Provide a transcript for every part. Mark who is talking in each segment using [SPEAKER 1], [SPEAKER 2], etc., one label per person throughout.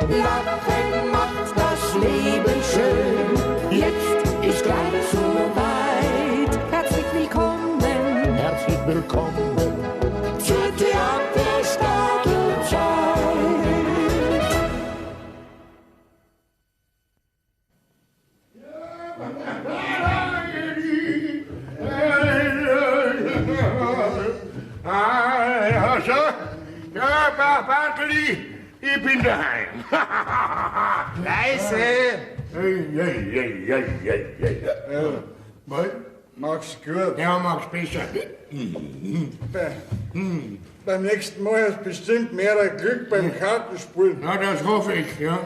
[SPEAKER 1] Lachen macht das Leben schön. Jetzt ist gleich so weit. Herzlich willkommen. Herzlich willkommen zur Theaterstadelzeit.
[SPEAKER 2] Ja, Barteli, ich bin daheim.
[SPEAKER 3] Leise!
[SPEAKER 2] Was?
[SPEAKER 3] Mach's gut.
[SPEAKER 2] Ja, mach's besser.
[SPEAKER 3] Beim nächsten Mal hast du bestimmt mehr Glück beim Kartenspielen.
[SPEAKER 2] Na, das hoffe ich, ja.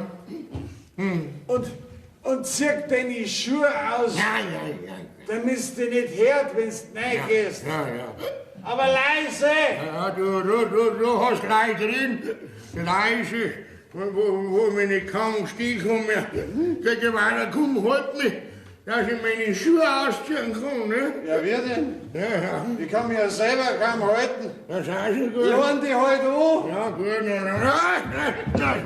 [SPEAKER 3] Und zieh deine Schuhe aus,
[SPEAKER 2] Ja.
[SPEAKER 3] damit du nicht hört, wenn du reingehst.
[SPEAKER 2] Ja.
[SPEAKER 3] Aber leise!
[SPEAKER 2] Ja, du hast gleich drin, leise, wo ich nicht kann, Stieg um mir. Sag weiter, komm, halt mich, dass ich meine Schuhe ausziehen kann, ne?
[SPEAKER 3] Ja, wie denn?
[SPEAKER 2] Ja.
[SPEAKER 3] Ich kann mich ja selber kaum halten.
[SPEAKER 2] Das heißt ja gut.
[SPEAKER 3] Lohn die halt an.
[SPEAKER 2] Ja, gut, nein.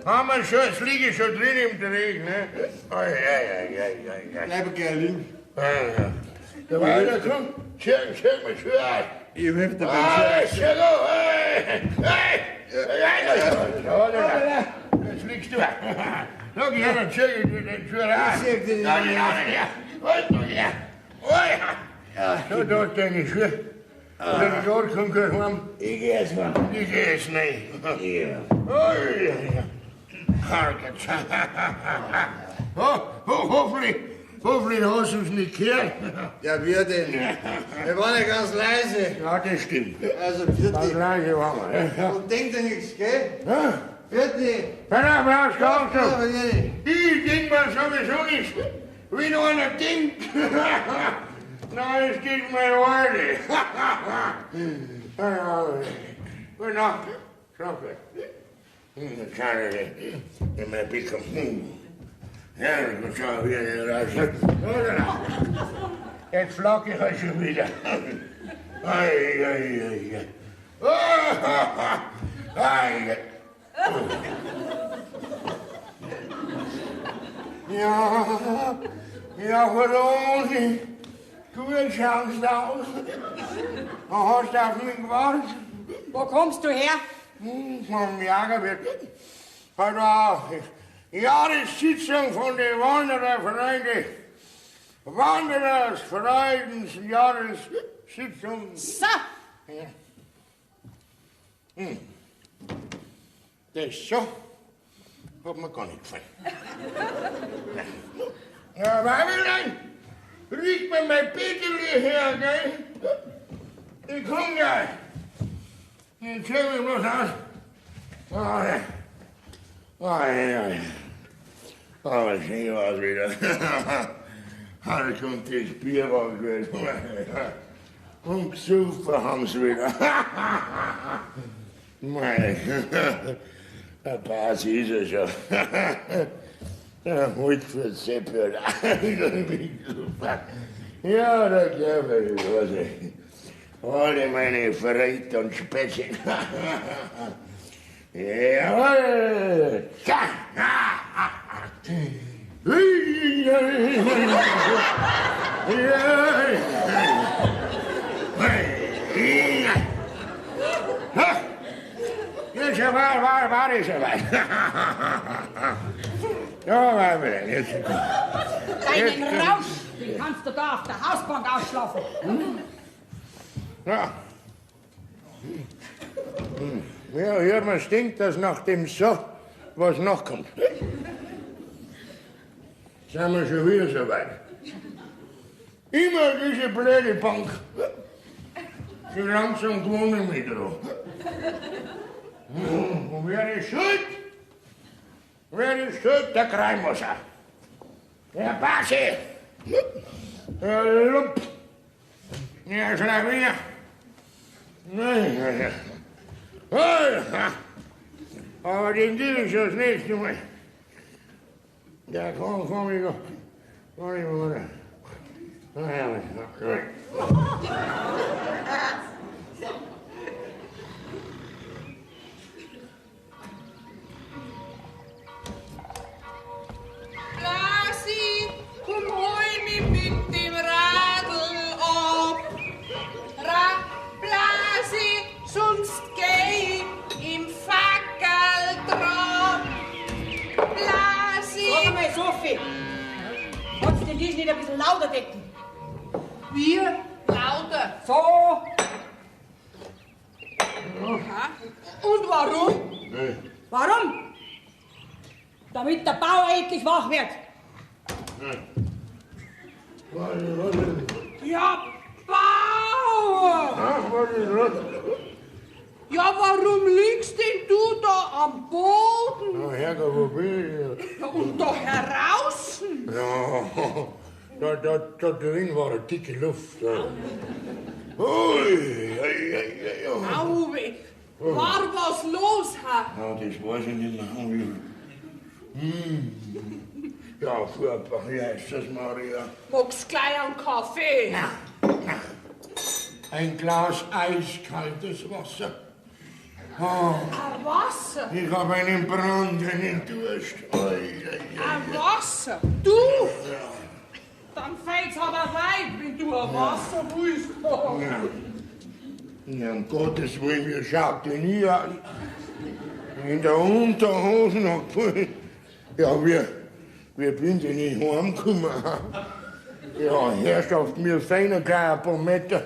[SPEAKER 2] Haben wir schon, das liege schon drin im Dreck, ne? Ja.
[SPEAKER 3] Bleib gleich liegen.
[SPEAKER 2] Ja. Der weiter, komm, check mal Schuhe aus.
[SPEAKER 3] Ich helfe dir beim
[SPEAKER 2] Jetzt liegst du. Schau, ich habe einen Check, den Schuhe raus. So, da ist deine Schuhe. Wenn du dort kommst, heim.
[SPEAKER 3] Ich geh jetzt mal.
[SPEAKER 2] Ich geh jetzt nicht. Hoffentlich hast du es nicht gehört.
[SPEAKER 3] Ja, wie denn? Wir waren ja ganz leise.
[SPEAKER 2] Ja, das stimmt.
[SPEAKER 3] Also,
[SPEAKER 2] Das
[SPEAKER 3] vierte.
[SPEAKER 2] gleiche waren wir.
[SPEAKER 3] Und denk dir nichts, gell?
[SPEAKER 2] Ja?
[SPEAKER 3] Vierte.
[SPEAKER 2] Wenn brauchst du auch
[SPEAKER 3] Ja,
[SPEAKER 2] so.
[SPEAKER 3] aber vierte.
[SPEAKER 2] Ich denk mir sowieso nicht, wie nur einer denkt. Nein, es geht mir weiter. Gute Nacht. Schlaf gut. Schade, in mein Bickel. Ja, ich schau wieder raus. Jetzt flag ich euch schon wieder. Ei. Ja, Rosi, du schaust aus. Du hast auf mich gewartet.
[SPEAKER 4] Wo kommst du her?
[SPEAKER 2] Vom Jagerwirt. Heute war Jahressitzung von den Wanderervereinen. Wanderersfreudensjahressitzung.
[SPEAKER 4] So,
[SPEAKER 2] Das so hat mir gar nicht gefallen. Ja, Weiberlein, riecht mir mein Peterli her, gell? Ich komm gleich. Jetzt schau ich bloß aus. Aber schön war's wieder. Halt kommt das Bier raus wieder. Und gesoffen haben sie wieder. Mei, ein Pass ist er schon. Der holt für Seppe. Ja, da glaube ich was. Alle meine Verräter und Spätzchen. Jawohl! Jetzt war ich soweit. Ja, war wir denn jetzt?
[SPEAKER 4] deinen Rausch, den kannst du da auf der Hausbank ausschlafen.
[SPEAKER 2] Ja. Ja, hier, man stinkt, dass nach dem so was noch kommt. Sind wir schon wieder so weit. Immer diese blöde Bank. So langsam gewohne ich mich drauf. Und wer ist schuld? Wer ist schuld? Der Kreimwasser. Der Basche. Der Lump. Der Schlawiner. Nein, aber den gebe ich das nächste Mal. Ja, komm ich noch. Komm ich mal.
[SPEAKER 4] Tisch nicht ein bisschen lauter decken?
[SPEAKER 5] Wie? Lauter.
[SPEAKER 4] So.
[SPEAKER 5] Aha. Und warum?
[SPEAKER 2] Nee.
[SPEAKER 4] Warum? Damit der Bauer endlich wach wird.
[SPEAKER 2] Warte.
[SPEAKER 5] Ja, Bauer!
[SPEAKER 2] Ach, warte.
[SPEAKER 5] Ja, warum liegst denn du da am Boden?
[SPEAKER 2] Na, Herrgott, wo bin ich?
[SPEAKER 5] Ja, und da heraus?
[SPEAKER 2] Ja, da drin war eine dicke Luft. Ja. Ui,
[SPEAKER 5] Au, war was los, Herr?
[SPEAKER 2] ja, das weiß ich nicht mehr. Ja, furchtbar, wie heißt das, Maria?
[SPEAKER 5] Magst gleich einen Kaffee?
[SPEAKER 2] Ein Glas eiskaltes Wasser. Oh,
[SPEAKER 5] Ein Wasser?
[SPEAKER 2] ich habe einen brandenden Durst.
[SPEAKER 5] Ein Wasser? Du? Dann fällt's aber weit, wenn du ein Wasser willst.
[SPEAKER 2] Ja, um Gottes Willen, wie schaut denn hier an? In der Unterhose noch voll. Ja, wir bin denn nicht heimgekommen. Ja, Herrschaft, mir feiner gleich ein paar Meter.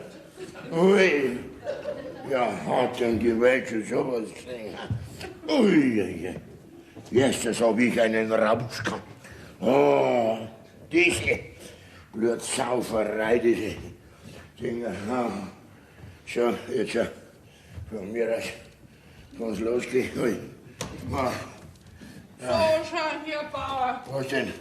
[SPEAKER 2] Ui. Ja, hat ein Gewälz sowas gesehen. Ui. Jetzt habe ich einen Rausch gehabt. Oh, diese Blutsauferei, diese Dinger. So, jetzt von mir aus kann es losgehen. Ui.
[SPEAKER 5] So, schau hier, Bauer.
[SPEAKER 2] Was denn?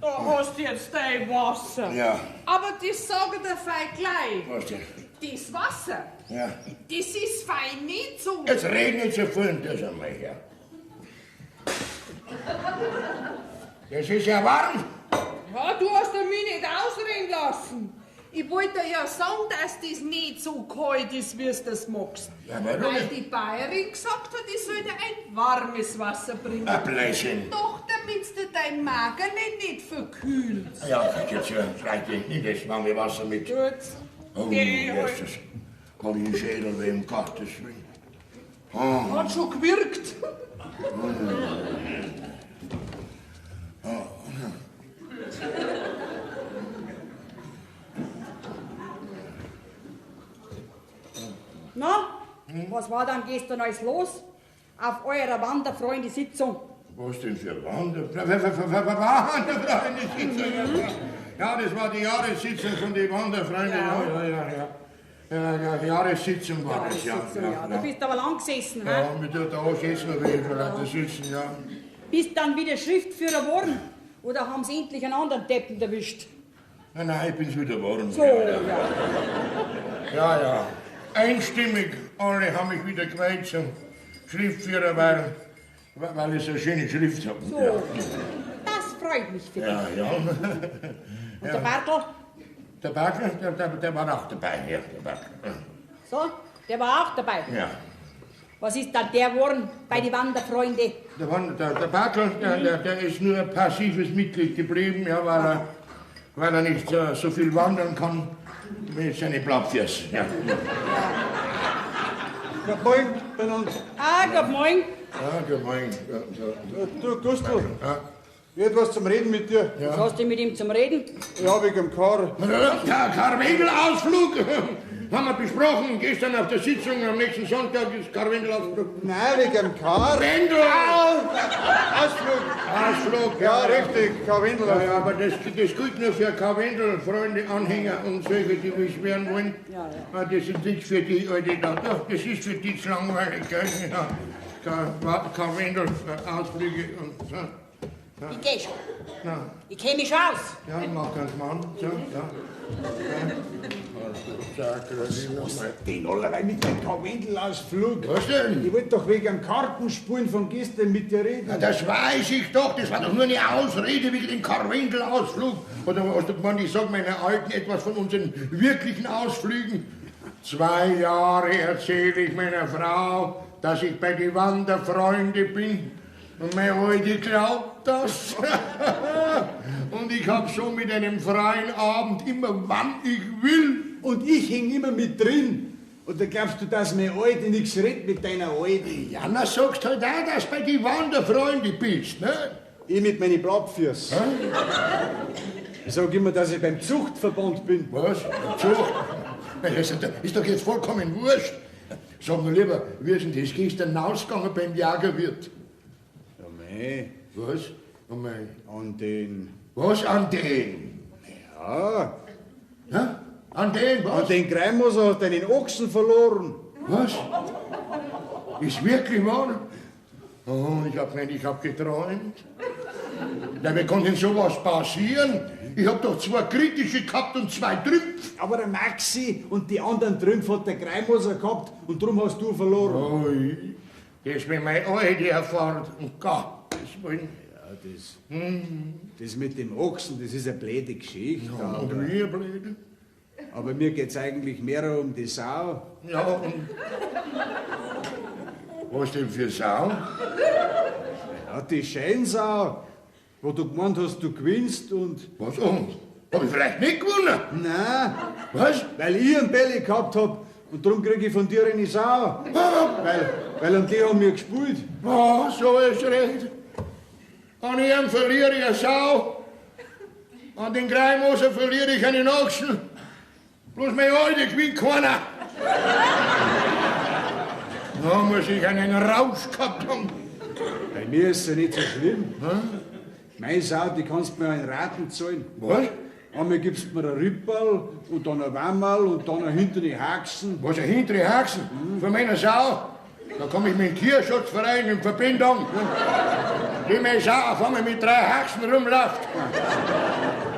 [SPEAKER 5] Da hast du jetzt dein Wasser.
[SPEAKER 2] Ja.
[SPEAKER 5] Aber das sage ich dir fein gleich.
[SPEAKER 2] Was denn?
[SPEAKER 5] Das Wasser,
[SPEAKER 2] Ja.
[SPEAKER 5] das ist fein nicht so.
[SPEAKER 2] Jetzt regnet so viel, das einmal her. Das ist ja warm.
[SPEAKER 5] Ja, du hast mich nicht ausreden lassen. Ich wollte dir ja sagen, dass das nicht so kalt ist, wie du das magst.
[SPEAKER 2] Ja, warum?
[SPEAKER 5] Weil die Bayerin gesagt hat, ich soll dir ein warmes Wasser bringen.
[SPEAKER 2] Ein Blödsinn.
[SPEAKER 5] Doch, damit du dein Magen nicht verkühlt.
[SPEAKER 2] Ja, jetzt vielleicht nicht das warme Wasser mit.
[SPEAKER 5] Gut.
[SPEAKER 2] Oh,
[SPEAKER 5] Geh
[SPEAKER 2] das
[SPEAKER 5] halt.
[SPEAKER 2] ist kann ich einen Schädel weh, um Gottes Willen.
[SPEAKER 5] Hat schon gewirkt.
[SPEAKER 4] Na, was war dann gestern alles los? Auf eurer Wanderfreunde-Sitzung.
[SPEAKER 2] Was denn für Wanderfreunde-Sitzung? Ja, das war die Jahressitzung von den Wanderfreunden. Ja, die Jahressitzung war das, ja.
[SPEAKER 4] Du bist aber lang gesessen,
[SPEAKER 2] Ja,
[SPEAKER 4] hä?
[SPEAKER 2] mir tut der Arsch jetzt noch weh, vielleicht das Sitzen, ja.
[SPEAKER 4] Bist dann wieder Schriftführer geworden? Oder haben sie endlich einen anderen Deppen erwischt?
[SPEAKER 2] Nein, ich bin's wieder geworden.
[SPEAKER 4] So,
[SPEAKER 2] Ja. Einstimmig, alle haben mich wieder gewählt zum Schriftführer, weil ich so eine schöne Schrift habe.
[SPEAKER 4] So. Das freut mich für dich.
[SPEAKER 2] Ja.
[SPEAKER 4] Und der Bartel?
[SPEAKER 2] Der Bartel, der war auch dabei, ja, der Bartel.
[SPEAKER 4] So, der war auch dabei.
[SPEAKER 2] Ja.
[SPEAKER 4] Was ist dann der geworden bei den Wanderfreunde?
[SPEAKER 2] Der Bartel, der ist nur ein passives Mitglied geblieben, ja, weil er nicht so viel wandern kann mit seinen Blattfüßen. Ja.
[SPEAKER 3] Ja, moin, benannt.
[SPEAKER 4] Ah, guten Morgen.
[SPEAKER 2] Ja, gemein. Ja,
[SPEAKER 3] Du, Gustl,
[SPEAKER 2] ja.
[SPEAKER 3] ich hätte was zum Reden mit dir.
[SPEAKER 4] Was hast du mit ihm zum Reden?
[SPEAKER 3] Ja, wegen dem Karl.
[SPEAKER 2] Der Karwendelausflug haben wir besprochen, gestern auf der Sitzung, am nächsten Sonntag ist Karwendelausflug.
[SPEAKER 3] Nein, wegen dem Karl.
[SPEAKER 2] Wendel!
[SPEAKER 3] Ausflug.
[SPEAKER 2] Ausflug,
[SPEAKER 3] Ja, richtig, Karwendel.
[SPEAKER 2] Ja, aber das gilt nur für Karwendel, Freunde, Anhänger und solche, die mich werden wollen.
[SPEAKER 4] Ja.
[SPEAKER 2] Das ist nicht für die alte da. Doch, das ist für die zu langweilig, gell? Ja. Karwendel, Ausflüge und so.
[SPEAKER 4] Ich geh schon.
[SPEAKER 2] Na,
[SPEAKER 4] Ich kenn mich schon aus.
[SPEAKER 2] ja, mach ganz Mann. So, ja.
[SPEAKER 3] Den allerlei mit dem Karwendelausflug.
[SPEAKER 2] Was denn?
[SPEAKER 3] Ich wollte doch wegen dem Kartenspulen von gestern mit dir reden.
[SPEAKER 2] Ja, das weiß ich doch, das war doch nur eine Ausrede wegen dem Karwendelausflug. Oder was du gemeint, ich sag meiner Alten etwas von unseren wirklichen Ausflügen. 2 Jahre erzähle ich meiner Frau, dass ich bei den Wanderfreunde bin. Und meine Alte glaubt das. Und ich hab so mit einem freien Abend immer, wann ich will.
[SPEAKER 3] Und ich häng immer mit drin. Oder glaubst du, dass meine Alte nichts redet mit deiner Alten?
[SPEAKER 2] Ja, na sagst halt auch, dass du bei den Wanderfreunde bist, ne?
[SPEAKER 3] Ich mit meinen Blattfüßen. Ich sag immer, dass ich beim Zuchtverband bin.
[SPEAKER 2] Was? Zucht? Ist doch jetzt vollkommen wurscht. Sag mir lieber, wie ist denn das gestern ausgegangen beim Jagerwirt?
[SPEAKER 3] Ja, mei.
[SPEAKER 2] Was? Oh mein.
[SPEAKER 3] An den.
[SPEAKER 2] Was an den?
[SPEAKER 3] Ja.
[SPEAKER 2] Hä? An den, was?
[SPEAKER 3] An den Greimoser hat einen Ochsen verloren.
[SPEAKER 2] Was? Ist wirklich wahr? Oh, ich hab geträumt. Ja, wie kann denn sowas passieren? Ich hab doch 2 kritische gehabt und 2 Trümpfe.
[SPEAKER 3] Aber der Maxi und die anderen Trümpfe hat der Greimoser gehabt und drum hast du verloren.
[SPEAKER 2] Ui, das bin mein Alte erfahrt. Um Gottes Willen.
[SPEAKER 3] Ja, das mit dem Ochsen, das ist eine blöde Geschichte.
[SPEAKER 2] Ja, und wie blöd?
[SPEAKER 3] Aber mir geht's eigentlich mehr um die Sau.
[SPEAKER 2] Ja, und. Was denn für Sau?
[SPEAKER 3] Ja, die Scheinsau, wo du gemeint hast, du gewinnst und...
[SPEAKER 2] Was und? Hab ich vielleicht nicht gewonnen?
[SPEAKER 3] Nein,
[SPEAKER 2] Was?
[SPEAKER 3] weil ich einen Belly gehabt hab und darum krieg ich von dir eine Sau. Weil an die haben wir gespielt.
[SPEAKER 2] Oh, so ist recht. An ihm verliere ich eine Sau. An den Greimoser verliere ich einen Ochsen. Bloß mein Alte gewinnt keiner. Da muss ich einen Rausch gehabt haben.
[SPEAKER 3] Bei mir ist es ja nicht so schlimm. Meine Sau, die kannst du mir in Raten zahlen.
[SPEAKER 2] Was?
[SPEAKER 3] Einmal gibst du mir ein Ripperl und dann ein Wammerl und dann ein hintere Haxen.
[SPEAKER 2] Was, ein hintere Haxen? Für meine Sau? Da komme ich mit dem Tierschutzverein in Verbindung. Die meine Sau auf einmal mit 3 Haxen rumläuft.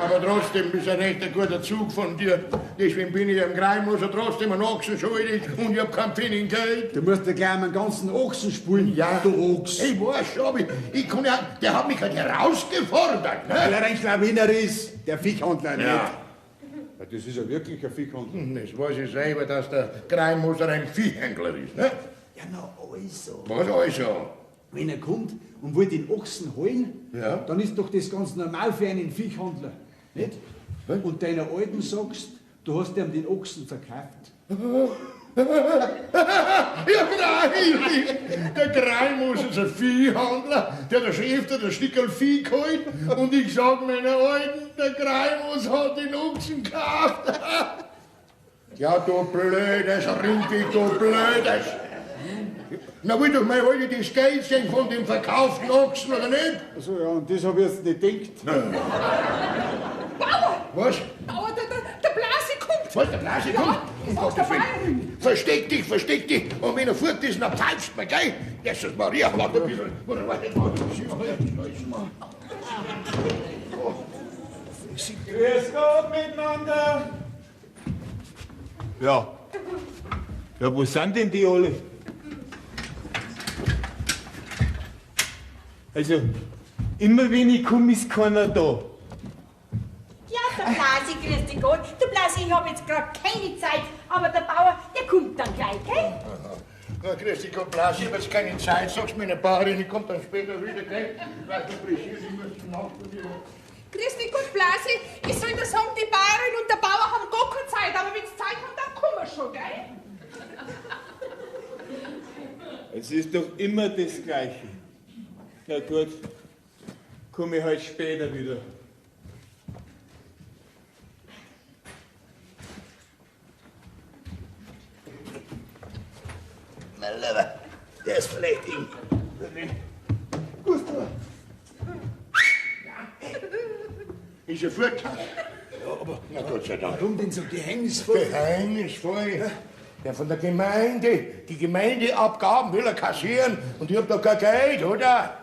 [SPEAKER 2] Aber trotzdem ist ein recht guter Zug von dir. Deswegen bin ich am Greimoser trotzdem ein Ochsen schuldig und ich hab kein Pfennig Geld.
[SPEAKER 3] Du musst ja gleich einen ganzen Ochsen spielen.
[SPEAKER 2] Ja.
[SPEAKER 3] Du Ochs.
[SPEAKER 2] Ich weiß schon, aber ich kann ja, der hat mich halt herausgefordert.
[SPEAKER 3] Weil
[SPEAKER 2] Ne?
[SPEAKER 3] er ein Schlawiner ist, der Viechhandler nicht.
[SPEAKER 2] Ja.
[SPEAKER 3] Das ist ja wirklich ein Viechhandler.
[SPEAKER 2] Das weiß ich selber, dass der Greimoser ein Viehhändler ist. Ne?
[SPEAKER 3] Ja, na also.
[SPEAKER 2] Was also?
[SPEAKER 3] Wenn er kommt und will den Ochsen holen,
[SPEAKER 2] Ja.
[SPEAKER 3] dann ist doch das ganz normal für einen Viechhandler. Nicht?
[SPEAKER 2] Was?
[SPEAKER 3] Und deiner Alten sagst, du hast ihm den Ochsen verkauft.
[SPEAKER 2] Ja, freilich. Der Greimus ist ein Viehhandler, der hat schon öfter ein Stückel Vieh geholt. Und ich sag meiner Alten, der Greimus hat den Ochsen gekauft. Ja, du blödes Rindvieh, du blödes. Na, will doch mal heute das Geld sehen von dem verkauften Ochsen, oder nicht?
[SPEAKER 3] Also ja, und das habe ich jetzt nicht gedacht.
[SPEAKER 5] Bauer!
[SPEAKER 2] Was?
[SPEAKER 5] Bauer, der Blasi kommt!
[SPEAKER 2] Was, der Blase kommt? Um
[SPEAKER 5] aus der
[SPEAKER 2] Gottes Willen. Versteck dich, versteck dich. Und wenn er fort ist, dann pfeift mir, gell? Jesus Maria, warte ein bisschen. Warte.
[SPEAKER 3] Grüß Gott miteinander.
[SPEAKER 6] Ja. Ja, wo sind denn die alle? Also, immer wenn ich komme, ist keiner da.
[SPEAKER 4] Ja, der Blasi, grüß dich Gott. Du Blasi, ich habe jetzt gerade keine Zeit, aber der Bauer, der kommt dann gleich, gell?
[SPEAKER 2] Na, grüß dich Gott, Blasi, ich hab jetzt keine Zeit. Sag's meiner Bauerin, ich komm dann später wieder, gell? Weil du frisiert, ich muss zum Nachbarn.
[SPEAKER 5] Grüß dich gut, Blasi. Ich soll dir sagen, die Bäuerin und der Bauer haben gar keine Zeit, aber wenn sie Zeit haben, dann kommen wir schon, gell?
[SPEAKER 6] Es ist doch immer das Gleiche. Na gut, komme ich halt später wieder.
[SPEAKER 2] Mein Lieber, der ist vielleicht ihm. Gustav. Ist er fort? Ja, aber na Gott sei Dank.
[SPEAKER 3] Warum denn so geheimnisvoll?
[SPEAKER 2] Geheimnisvoll. Der von der Gemeinde. Die Gemeindeabgaben will er kassieren und ich hab doch kein Geld, oder?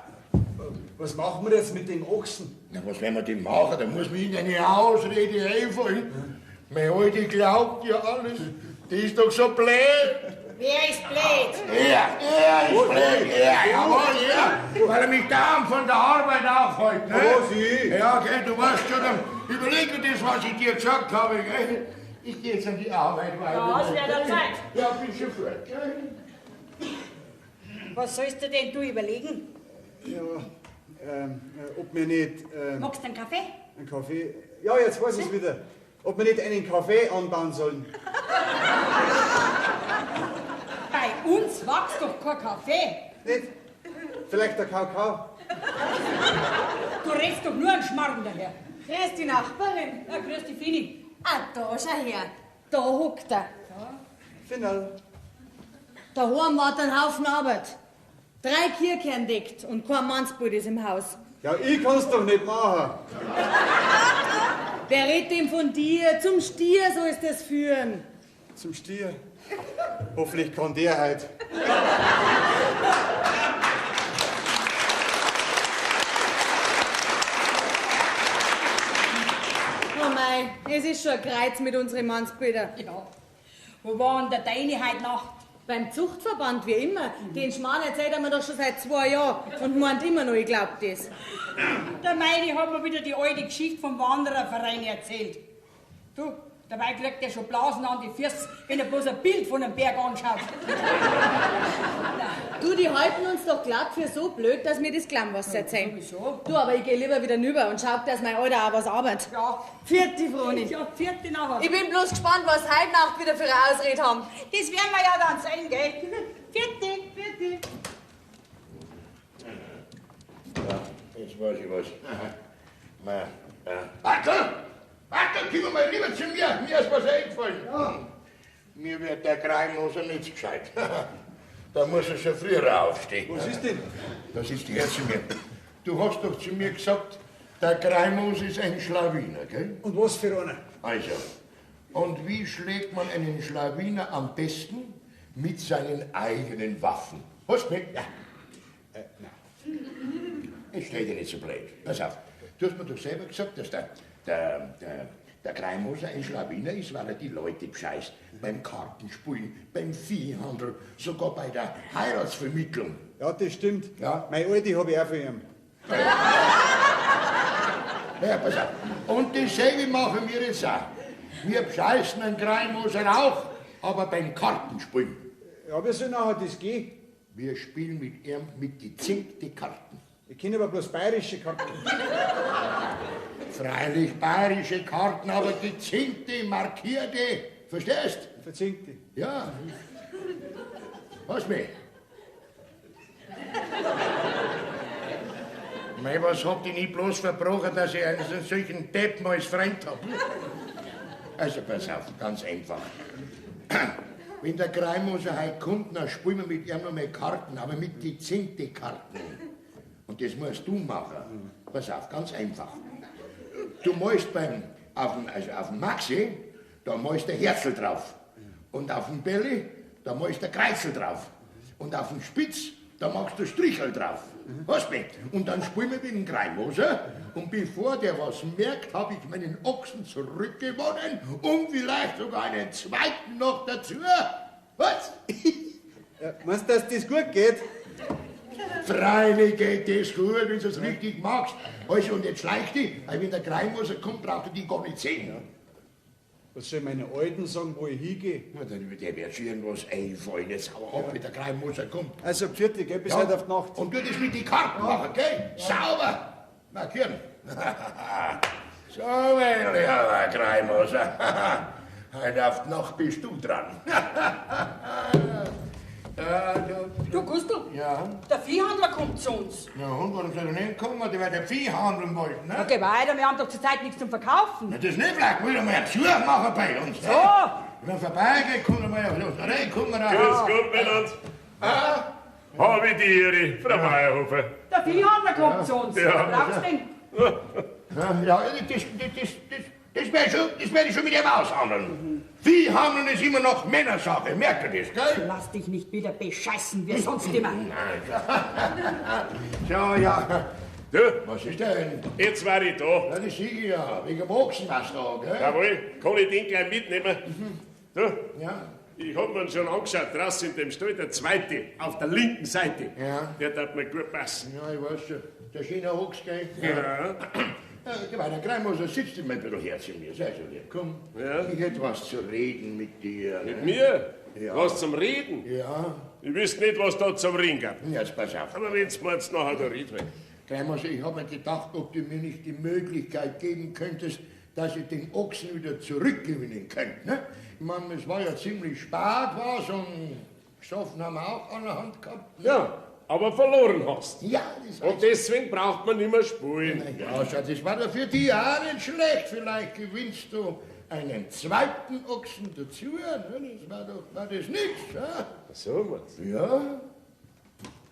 [SPEAKER 3] Was machen wir jetzt mit dem Ochsen?
[SPEAKER 2] Na, was werden wir denn machen? Da muss man ihnen eine Ausrede einfallen. Meine Alte glaubt ja alles. Die ist doch so blöd.
[SPEAKER 4] Wer ist blöd?
[SPEAKER 2] Er ist blöd. Jawohl, er. Weil er mich da von der Arbeit aufhält, ne?
[SPEAKER 3] Was, ich?
[SPEAKER 2] Ja, gell, du weißt schon, dann überlege das, was ich dir gesagt habe, gell? Ich gehe jetzt an die Arbeit weiter.
[SPEAKER 4] Ja, es wäre der Zeit.
[SPEAKER 2] Ja, bin schon fort, gell?
[SPEAKER 4] Was sollst du denn du überlegen?
[SPEAKER 3] Ja, ob wir nicht
[SPEAKER 4] Magst du einen Kaffee?
[SPEAKER 3] einen Kaffee... Ja, jetzt weiß ich es wieder. Ob wir nicht einen Kaffee anbauen sollen.
[SPEAKER 4] Bei uns wächst doch kein Kaffee.
[SPEAKER 3] Nicht? Vielleicht der Kakao?
[SPEAKER 4] Du redst doch nur einen Schmarrn daher. Grüß die Nachbarin. Ja, grüß die Fini. Ah, da, schau her. Da hockt er.
[SPEAKER 3] Final.
[SPEAKER 4] Daheim war ein Haufen Arbeit. 3 Kirchen deckt und kein Mannsbild ist im Haus.
[SPEAKER 3] Ja, ich kann's doch nicht machen.
[SPEAKER 4] Wer redet denn von dir? Zum Stier soll es das führen.
[SPEAKER 3] Zum Stier. Hoffentlich kann der heute.
[SPEAKER 4] Oh mei, es ist schon ein Kreuz mit unseren Mannsbildern.
[SPEAKER 7] Ja. Wo war denn der Deine heute Nacht?
[SPEAKER 4] Beim Zuchtverband wie immer. Den Schmarrn erzählt er mir doch schon seit 2 Jahren und meint immer noch, ich glaub das.
[SPEAKER 7] Der Meine hat mir wieder die alte Geschichte vom Wandererverein erzählt. Du, dabei kriegt er schon Blasen an die Füße, wenn er bloß ein Bild von einem Berg anschaut.
[SPEAKER 4] Du, die halten uns doch glatt für so blöd, dass wir das glauben, was sie erzählen.
[SPEAKER 7] Wieso?
[SPEAKER 4] Du, aber ich geh lieber wieder rüber und schau, dass mein Alter auch was arbeitet.
[SPEAKER 7] Ja.
[SPEAKER 4] Vierte, Froni.
[SPEAKER 7] Ja, 4. nachher.
[SPEAKER 4] Ich bin bloß gespannt, was heute Nacht wieder für eine Ausrede haben.
[SPEAKER 7] Das werden wir ja dann sehen, gell? 4.
[SPEAKER 2] Ja, jetzt weiß ich was. Warte, komm mal lieber zu mir. Mir ist was eingefallen. Ja. Mir wird der Kreimoser nicht gescheit. Da muss er schon früher aufstehen.
[SPEAKER 3] Was ist denn?
[SPEAKER 2] Das ist die zu mir. Du hast doch zu mir gesagt, der Kreimoser ist ein Schlawiner, gell?
[SPEAKER 3] Und was für einer?
[SPEAKER 2] Also, und wie schlägt man einen Schlawiner am besten? Mit seinen eigenen Waffen. Hast du mit? Ja. Nein. Ich stell dir nicht so blöd. Pass auf, du hast mir doch selber gesagt, dass der Kreimoser ein Schlawiner ist, weil er die Leute bescheißt. Beim Kartenspielen, beim Viehhandel, sogar bei der Heiratsvermittlung.
[SPEAKER 3] Ja, das stimmt.
[SPEAKER 2] Ja.
[SPEAKER 3] Meine Alte habe ich auch für ihn.
[SPEAKER 2] Ja, pass auf. Und dasselbe machen wir jetzt auch. Wir bescheißen einen Kreimoser auch, aber beim Kartenspielen.
[SPEAKER 3] Ja, wie soll nachher das gehen?
[SPEAKER 2] Wir spielen mit ihm mit gezinkten Karten.
[SPEAKER 3] Ich kenne aber bloß bayerische Karten.
[SPEAKER 2] Freilich bayerische Karten, aber gezinkte, markierte. Verstehst?
[SPEAKER 3] Verzinkte.
[SPEAKER 2] Ja. Was mich? Mei, was habt ihr nicht bloß verbrochen, dass ich einen solchen Deppen als Freund hab? Also pass auf, ganz einfach. Wenn der Kreimoser heute kommt, dann spielen wir mit ihm noch mal Karten, aber mit gezinkten Karten. Und das musst du machen. Pass auf, ganz einfach. Du malst auf dem Maxi, da malst du Herzl drauf. Und auf dem Belly, da malst du Kreuzel drauf. Und auf dem Spitz, da machst du Strichel drauf. Hast du mit? Und dann spielen wir mit dem Kreimoser. Und bevor der was merkt, habe ich meinen Ochsen zurückgewonnen und vielleicht sogar einen zweiten noch dazu. Was?
[SPEAKER 3] Ja, meinst du, dass das gut geht?
[SPEAKER 2] Freilich geht das gut, wenn du es richtig magst. Also, und jetzt schleicht die, weil wenn der Kreimoser kommt, braucht er die gar nicht sehen.
[SPEAKER 3] Was soll meine Alten sagen, wo ich hingehe?
[SPEAKER 2] Na, der wird schon irgendwas einfallen. Jetzt hau ab, wenn der Kreimoser kommt.
[SPEAKER 3] Also, vierte, gell, bis heute auf die Nacht.
[SPEAKER 2] Und du das mit den Karten machen, gell? Sauber! Markieren. So, mein lieber Kreimoser. Heute auf die Nacht bist du dran.
[SPEAKER 7] Du, Gustl,
[SPEAKER 2] Ja?
[SPEAKER 7] der Viehhandler kommt zu uns.
[SPEAKER 2] Ja, und warum soll er nicht kommen? Der wird ja Vieh handeln wollen, ne?
[SPEAKER 7] Okay, weiter, wir haben doch zurzeit nichts zum Verkaufen.
[SPEAKER 2] Na, das nicht, vielleicht will er mal einen Besuch machen bei uns. Ne?
[SPEAKER 7] So.
[SPEAKER 2] Wenn er vorbeigeht, kann er mal auf los. Rein, kommen wir
[SPEAKER 8] Grüß
[SPEAKER 2] raus.
[SPEAKER 8] Gott, Männer. Habe ich die Ehre, Frau Meyerhofer.
[SPEAKER 7] Der Viehhandler kommt zu uns.
[SPEAKER 8] Ja.
[SPEAKER 7] Was brauchst du denn?
[SPEAKER 2] Ja, das werde ich schon mit ihm aushandeln. Viehhandeln ist immer noch Männersache, merkt ihr das, gell?
[SPEAKER 7] Lass dich nicht wieder bescheißen, wie sonst immer.
[SPEAKER 2] So, ja.
[SPEAKER 8] Du,
[SPEAKER 2] Was ist denn?
[SPEAKER 8] jetzt war ich da.
[SPEAKER 2] Ja, das sehe ich ja, wegen dem Ochsenmastag, gell?
[SPEAKER 8] Jawohl, kann ich den gleich mitnehmen? Du,
[SPEAKER 2] Ja.
[SPEAKER 8] ich hab mir schon angeschaut, draußen in dem Stall, der zweite, auf der linken Seite.
[SPEAKER 2] Ja.
[SPEAKER 8] Der darf mir gut passen.
[SPEAKER 2] Ja, ich weiß schon. Der schöne Ochs, gell?
[SPEAKER 8] Ja.
[SPEAKER 2] Ja, der Kreimoser sitzt immer ein bisschen her zu mir. Sei so lieb, komm.
[SPEAKER 8] Ja.
[SPEAKER 2] Ich hätte was zu reden mit dir.
[SPEAKER 8] Mit mir?
[SPEAKER 2] Ja.
[SPEAKER 8] Was zum Reden?
[SPEAKER 2] Ja.
[SPEAKER 8] Ich wüsste nicht, was da zum Reden gab.
[SPEAKER 2] Jetzt pass auf.
[SPEAKER 8] Aber wenn's meinst, nachher da reden.
[SPEAKER 2] Kreimoser, ich habe mir gedacht, ob du mir nicht die Möglichkeit geben könntest, dass ich den Ochsen wieder zurückgewinnen könnte. Ne? Ich meine, es war ja ziemlich spät was und gesoffen haben wir auch an der Hand gehabt. Ne?
[SPEAKER 8] Ja, aber verloren hast.
[SPEAKER 2] Ja, das weiß
[SPEAKER 8] Und deswegen braucht man nicht mehr spielen.
[SPEAKER 2] Ja, Schatz, das war doch für dich auch nicht schlecht. Vielleicht gewinnst du einen zweiten Ochsen dazu. Ne? War das nichts. Ja?
[SPEAKER 8] So, meinst du?
[SPEAKER 2] Ja.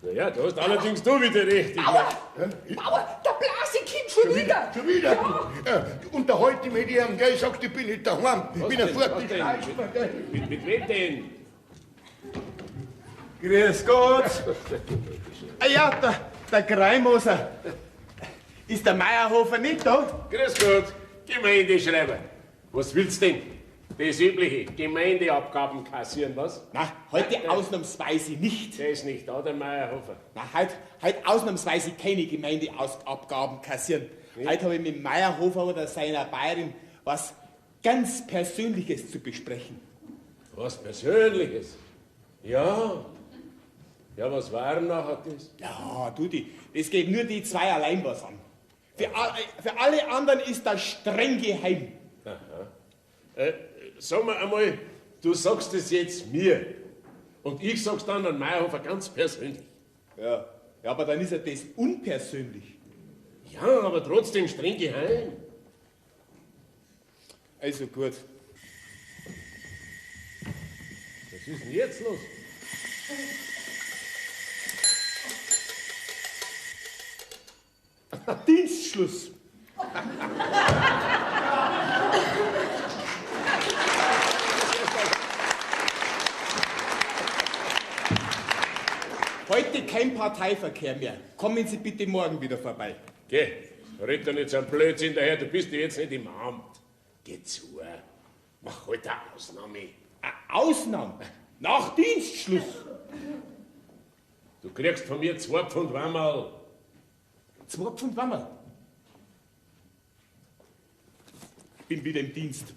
[SPEAKER 8] Naja, da hast allerdings du wieder recht.
[SPEAKER 5] Bauer, der Blasi kommt schon wieder.
[SPEAKER 2] Schon wieder? Ja. Unterhalte mich mit ihm, gell? Sagst, ich bin nicht daheim. Ich bin
[SPEAKER 8] denn?
[SPEAKER 2] fort,
[SPEAKER 8] Was
[SPEAKER 2] ich
[SPEAKER 8] denn?
[SPEAKER 2] scheiß mir, gell?
[SPEAKER 8] Mit wem denn?
[SPEAKER 3] Grüß Gott. Ja, der Greimoser. Ist der Meierhofer nicht da?
[SPEAKER 8] Grüß Gott, Gemeindeschreiber. Was willst denn? Das übliche, Gemeindeabgaben kassieren, was?
[SPEAKER 3] Na, heute ausnahmsweise nicht.
[SPEAKER 8] Der ist nicht da, der Meierhofer.
[SPEAKER 3] Na, heute ausnahmsweise keine Gemeindeabgaben kassieren. Heute habe ich mit Meierhofer oder seiner Bayerin was ganz Persönliches zu besprechen.
[SPEAKER 8] Was Persönliches? Ja. Ja, was war denn nachher das?
[SPEAKER 3] Ja, das geht nur die zwei allein was an. Für alle anderen ist das streng geheim.
[SPEAKER 8] Aha. Sag mal einmal, du sagst es jetzt mir. Und ich sag's dann an Meyerhofer ganz persönlich.
[SPEAKER 3] Ja, aber dann ist ja das unpersönlich.
[SPEAKER 8] Ja, aber trotzdem streng geheim.
[SPEAKER 3] Also gut.
[SPEAKER 8] Was ist denn jetzt los?
[SPEAKER 3] Dienstschluss. Heute kein Parteiverkehr mehr. Kommen Sie bitte morgen wieder vorbei.
[SPEAKER 8] Geh, red doch nicht so einen Blödsinn daher, du bist ja jetzt nicht im Amt. Geh zu, mach heute eine Ausnahme.
[SPEAKER 3] Eine Ausnahme? Nach Dienstschluss?
[SPEAKER 8] Du kriegst von mir 2 Pfund Wammerl.
[SPEAKER 3] 2 Pfund Wammerl? Bin wieder im Dienst.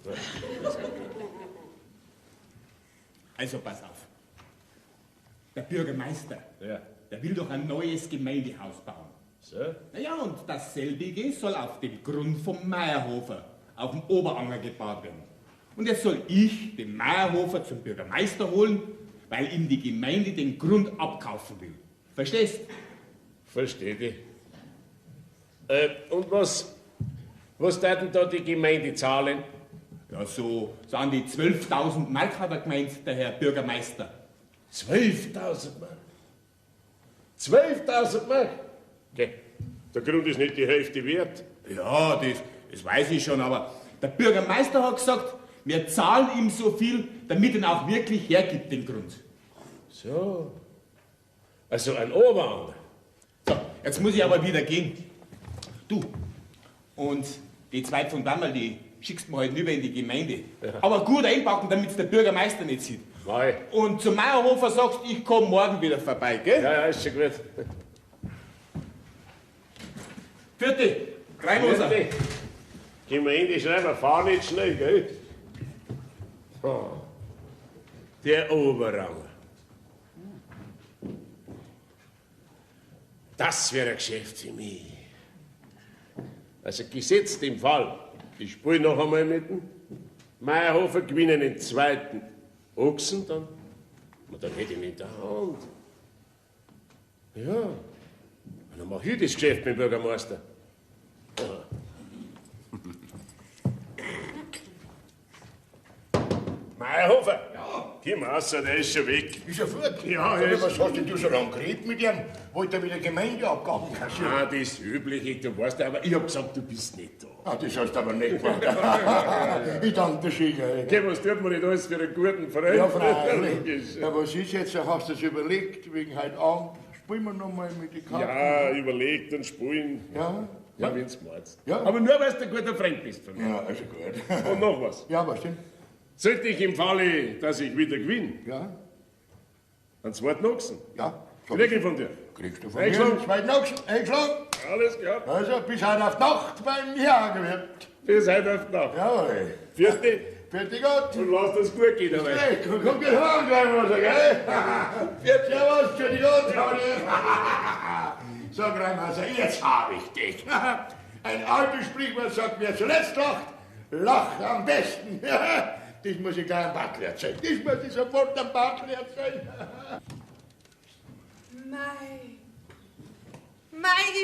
[SPEAKER 3] Also pass auf. Der Bürgermeister,
[SPEAKER 8] Ja.
[SPEAKER 3] der will doch ein neues Gemeindehaus bauen.
[SPEAKER 8] So?
[SPEAKER 3] Naja, und dasselbige soll auf dem Grund vom Meierhofer auf dem Oberanger gebaut werden. Und jetzt soll ich den Meierhofer zum Bürgermeister holen, weil ihm die Gemeinde den Grund abkaufen will. Verstehst?
[SPEAKER 8] Versteh dich. Und was denn da die Gemeinde zahlen?
[SPEAKER 3] Ja, so an die 12.000 Mark hat er gemeint, der Herr Bürgermeister.
[SPEAKER 8] 12.000 Mark. 12.000 Mark? Okay. Der Grund ist nicht die Hälfte wert.
[SPEAKER 3] Ja, das weiß ich schon, aber der Bürgermeister hat gesagt, wir zahlen ihm so viel, damit er ihn auch wirklich hergibt, den Grund.
[SPEAKER 8] So. Also ein Oberanger.
[SPEAKER 3] So, jetzt muss ich aber wieder gehen. Du, und die 2 Pfund Wammerl, die schickst du mir heute rüber in die Gemeinde. Ja. Aber gut einpacken, damit es der Bürgermeister nicht sieht.
[SPEAKER 8] Mei.
[SPEAKER 3] Und zum Meierhofer sagst du, ich komme morgen wieder vorbei, gell?
[SPEAKER 8] Ja, ist schon gut.
[SPEAKER 3] Vierte, Greimoser.
[SPEAKER 8] Gemeindeschreiber, fahr nicht schnell, gell? Oh. Der Oberanger. Das wäre ein Geschäft für mich. Also gesetzt im Fall, ich spiele noch einmal mit dem Meierhofer, gewinnen den zweiten Ochsen, dann hätte ich ihn in der Hand. Ja, und dann mache ich das Geschäft mit dem Bürgermeister. Ja. Meierhofer? Ja. Geh mal raus, der ist schon weg.
[SPEAKER 2] Ist er fort?
[SPEAKER 8] Ja,
[SPEAKER 2] Sag,
[SPEAKER 8] ist-
[SPEAKER 2] was hast denn du so lange geredet mit ihm? Wollte er wieder Gemeindeabgaben kassieren?
[SPEAKER 8] Ah, das Übliche, du weißt ja, aber ich hab gesagt, du bist nicht da.
[SPEAKER 2] Ah, das hast du aber nicht gemacht. Ich danke dir schön.
[SPEAKER 8] Geh, was tut man nicht alles für einen guten Freund?
[SPEAKER 2] Ja, freilich.
[SPEAKER 8] Logisch.
[SPEAKER 2] Ja, was ist jetzt? Hast du das überlegt, wegen heute Abend? Spielen wir noch mal mit den Karten?
[SPEAKER 8] Ja, überlegt und spielen.
[SPEAKER 2] Ja?
[SPEAKER 8] Ja, wenn's meinst.
[SPEAKER 2] Ja.
[SPEAKER 8] Aber nur, weil du ein guter Freund bist von mir.
[SPEAKER 2] Ja, also gut.
[SPEAKER 8] Und noch was.
[SPEAKER 2] Ja, was denn?
[SPEAKER 8] Sollte ich im Falle, dass ich wieder gewinne,
[SPEAKER 2] Ja?
[SPEAKER 8] einen zweiten Ochsen,
[SPEAKER 2] Ja?
[SPEAKER 8] krieg ich von dir.
[SPEAKER 2] Kriegst du von
[SPEAKER 8] Eingeschlagen?
[SPEAKER 2] mir? Zweiten Ochsen? Eingeschlagen?
[SPEAKER 8] Alles klar.
[SPEAKER 2] Also, bis heute auf Nacht beim Jagen wird.
[SPEAKER 8] Bis heute auf die Nacht.
[SPEAKER 2] Jawohl.
[SPEAKER 8] Vierte.
[SPEAKER 2] Fertig Gott.
[SPEAKER 8] Und lass das gut gehen dabei.
[SPEAKER 2] Hey, komm gleich heim, Greimoser, gell? Servus, fertig Gott. So, Greimoser, jetzt hab ich dich. Ein altes Sprichwort sagt, wer zuletzt lacht, lacht am besten. Das muss ich gleich am Bartl erzählen. Das muss ich sofort am Bartl erzählen.
[SPEAKER 5] Mei,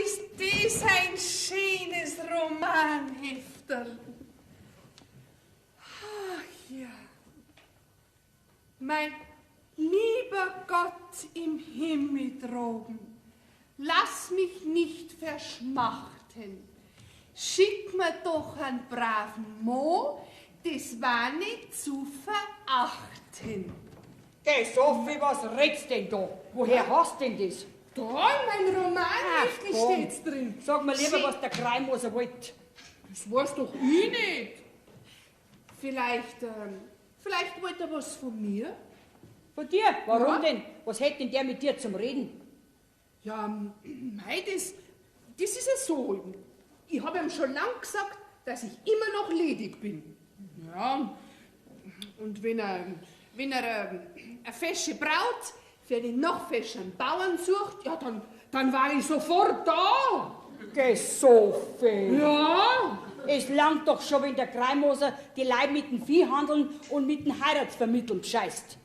[SPEAKER 5] ist das ein schönes Romanhefterl. Ach ja. Mein lieber Gott im Himmel droben, lass mich nicht verschmachten. Schick mir doch einen braven Mo, das war nicht zu verachten.
[SPEAKER 7] Geh, Sophie, was redst denn da? Woher hast denn das?
[SPEAKER 5] Da, mein Romanheftel steht's drin.
[SPEAKER 7] Sag mir lieber, was der Kreimoser wollte.
[SPEAKER 5] Das weiß doch ich nicht. Vielleicht wollte er was von mir.
[SPEAKER 7] Von dir? Warum
[SPEAKER 5] Ja.
[SPEAKER 7] denn? Was hätte denn der mit dir zum Reden?
[SPEAKER 5] Ja, mei, das ist ja so. Ich habe ihm schon lang gesagt, dass ich immer noch ledig bin. Ja, und wenn er eine fesche Braut für den noch feschen Bauern sucht, ja, dann war ich sofort da.
[SPEAKER 7] Geh, Sophie.
[SPEAKER 5] Ja.
[SPEAKER 7] Es langt doch schon, wenn der Kreimoser die Leib mit dem Viehhandeln und mit dem Heiratsvermitteln bescheißt.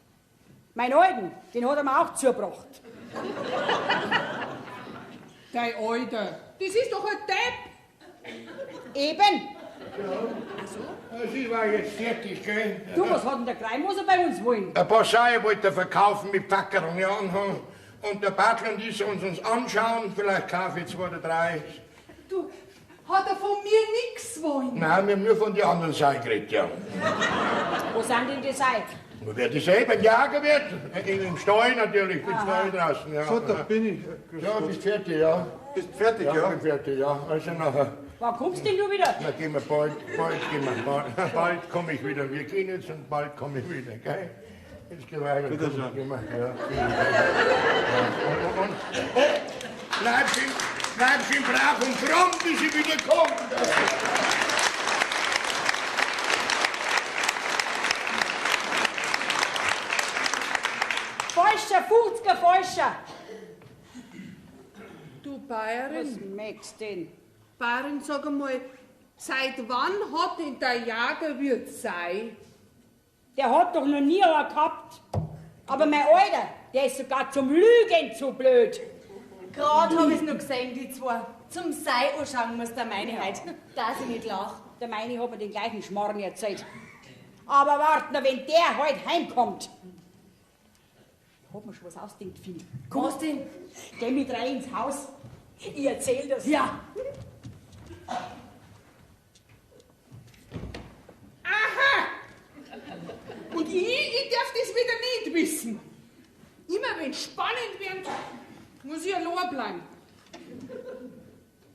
[SPEAKER 7] Mein Alten, den hat er mir auch zugebracht.
[SPEAKER 5] Dein Alter, das ist doch ein Depp.
[SPEAKER 7] Eben.
[SPEAKER 2] Sie war jetzt fertig, gell?
[SPEAKER 7] Du, was hat denn der Kreimoser bei uns wollen?
[SPEAKER 2] Ein paar Scheie wollte er verkaufen mit Packerung, ja. Und der Bartl und ich sollen uns anschauen. Vielleicht kaufe ich 2 oder 3.
[SPEAKER 5] Du, hat er von mir nichts wollen?
[SPEAKER 2] Nein, wir haben nur von den anderen Scheien geredet, ja.
[SPEAKER 7] Wo sind denn die Seid?
[SPEAKER 2] Und wer das selber jagen wird, im Stall natürlich, bin ich draußen, ja.
[SPEAKER 9] So, da bin ich.
[SPEAKER 2] Ja, bist fertig, ja.
[SPEAKER 9] Bist fertig,
[SPEAKER 2] Ja,
[SPEAKER 9] ja?
[SPEAKER 2] bin fertig, ja. Also nachher,
[SPEAKER 7] Wann kommst denn du wieder?
[SPEAKER 2] na gehen wir bald komme ich wieder. Wir gehen jetzt und bald komme ich wieder, gell? Jetzt gehen wir weiter.
[SPEAKER 9] Bitte
[SPEAKER 2] Komm,
[SPEAKER 9] schön.
[SPEAKER 2] gehen wir, ja. Und bleib schön brav und fromm, bis sie wieder kommt.
[SPEAKER 7] Falscher, 50er Falscher.
[SPEAKER 5] Du
[SPEAKER 7] Was
[SPEAKER 5] Bayerin,
[SPEAKER 7] magst denn?
[SPEAKER 5] Bayerin, sag einmal, seit wann hat denn der Jagerwirt sei?
[SPEAKER 7] Der hat doch noch nie einen gehabt. Aber mein Alter, der ist sogar zum Lügen zu blöd.
[SPEAKER 10] Gerade hab ich's noch gesehen, die zwei. Zum Sei anschauen muss der meine heut, dass ich nicht lach.
[SPEAKER 7] Der meine hat mir den gleichen Schmarrn erzählt. Aber wart nur, wenn der heute heimkommt. Hat mir schon was ausdenkt, Finn.
[SPEAKER 10] Was denn?
[SPEAKER 7] Geh mit rein ins Haus. Ich erzähl das.
[SPEAKER 10] Ja.
[SPEAKER 5] Aha! Und ich darf das wieder nicht wissen. Immer wenn es spannend wird, muss ich allein bleiben.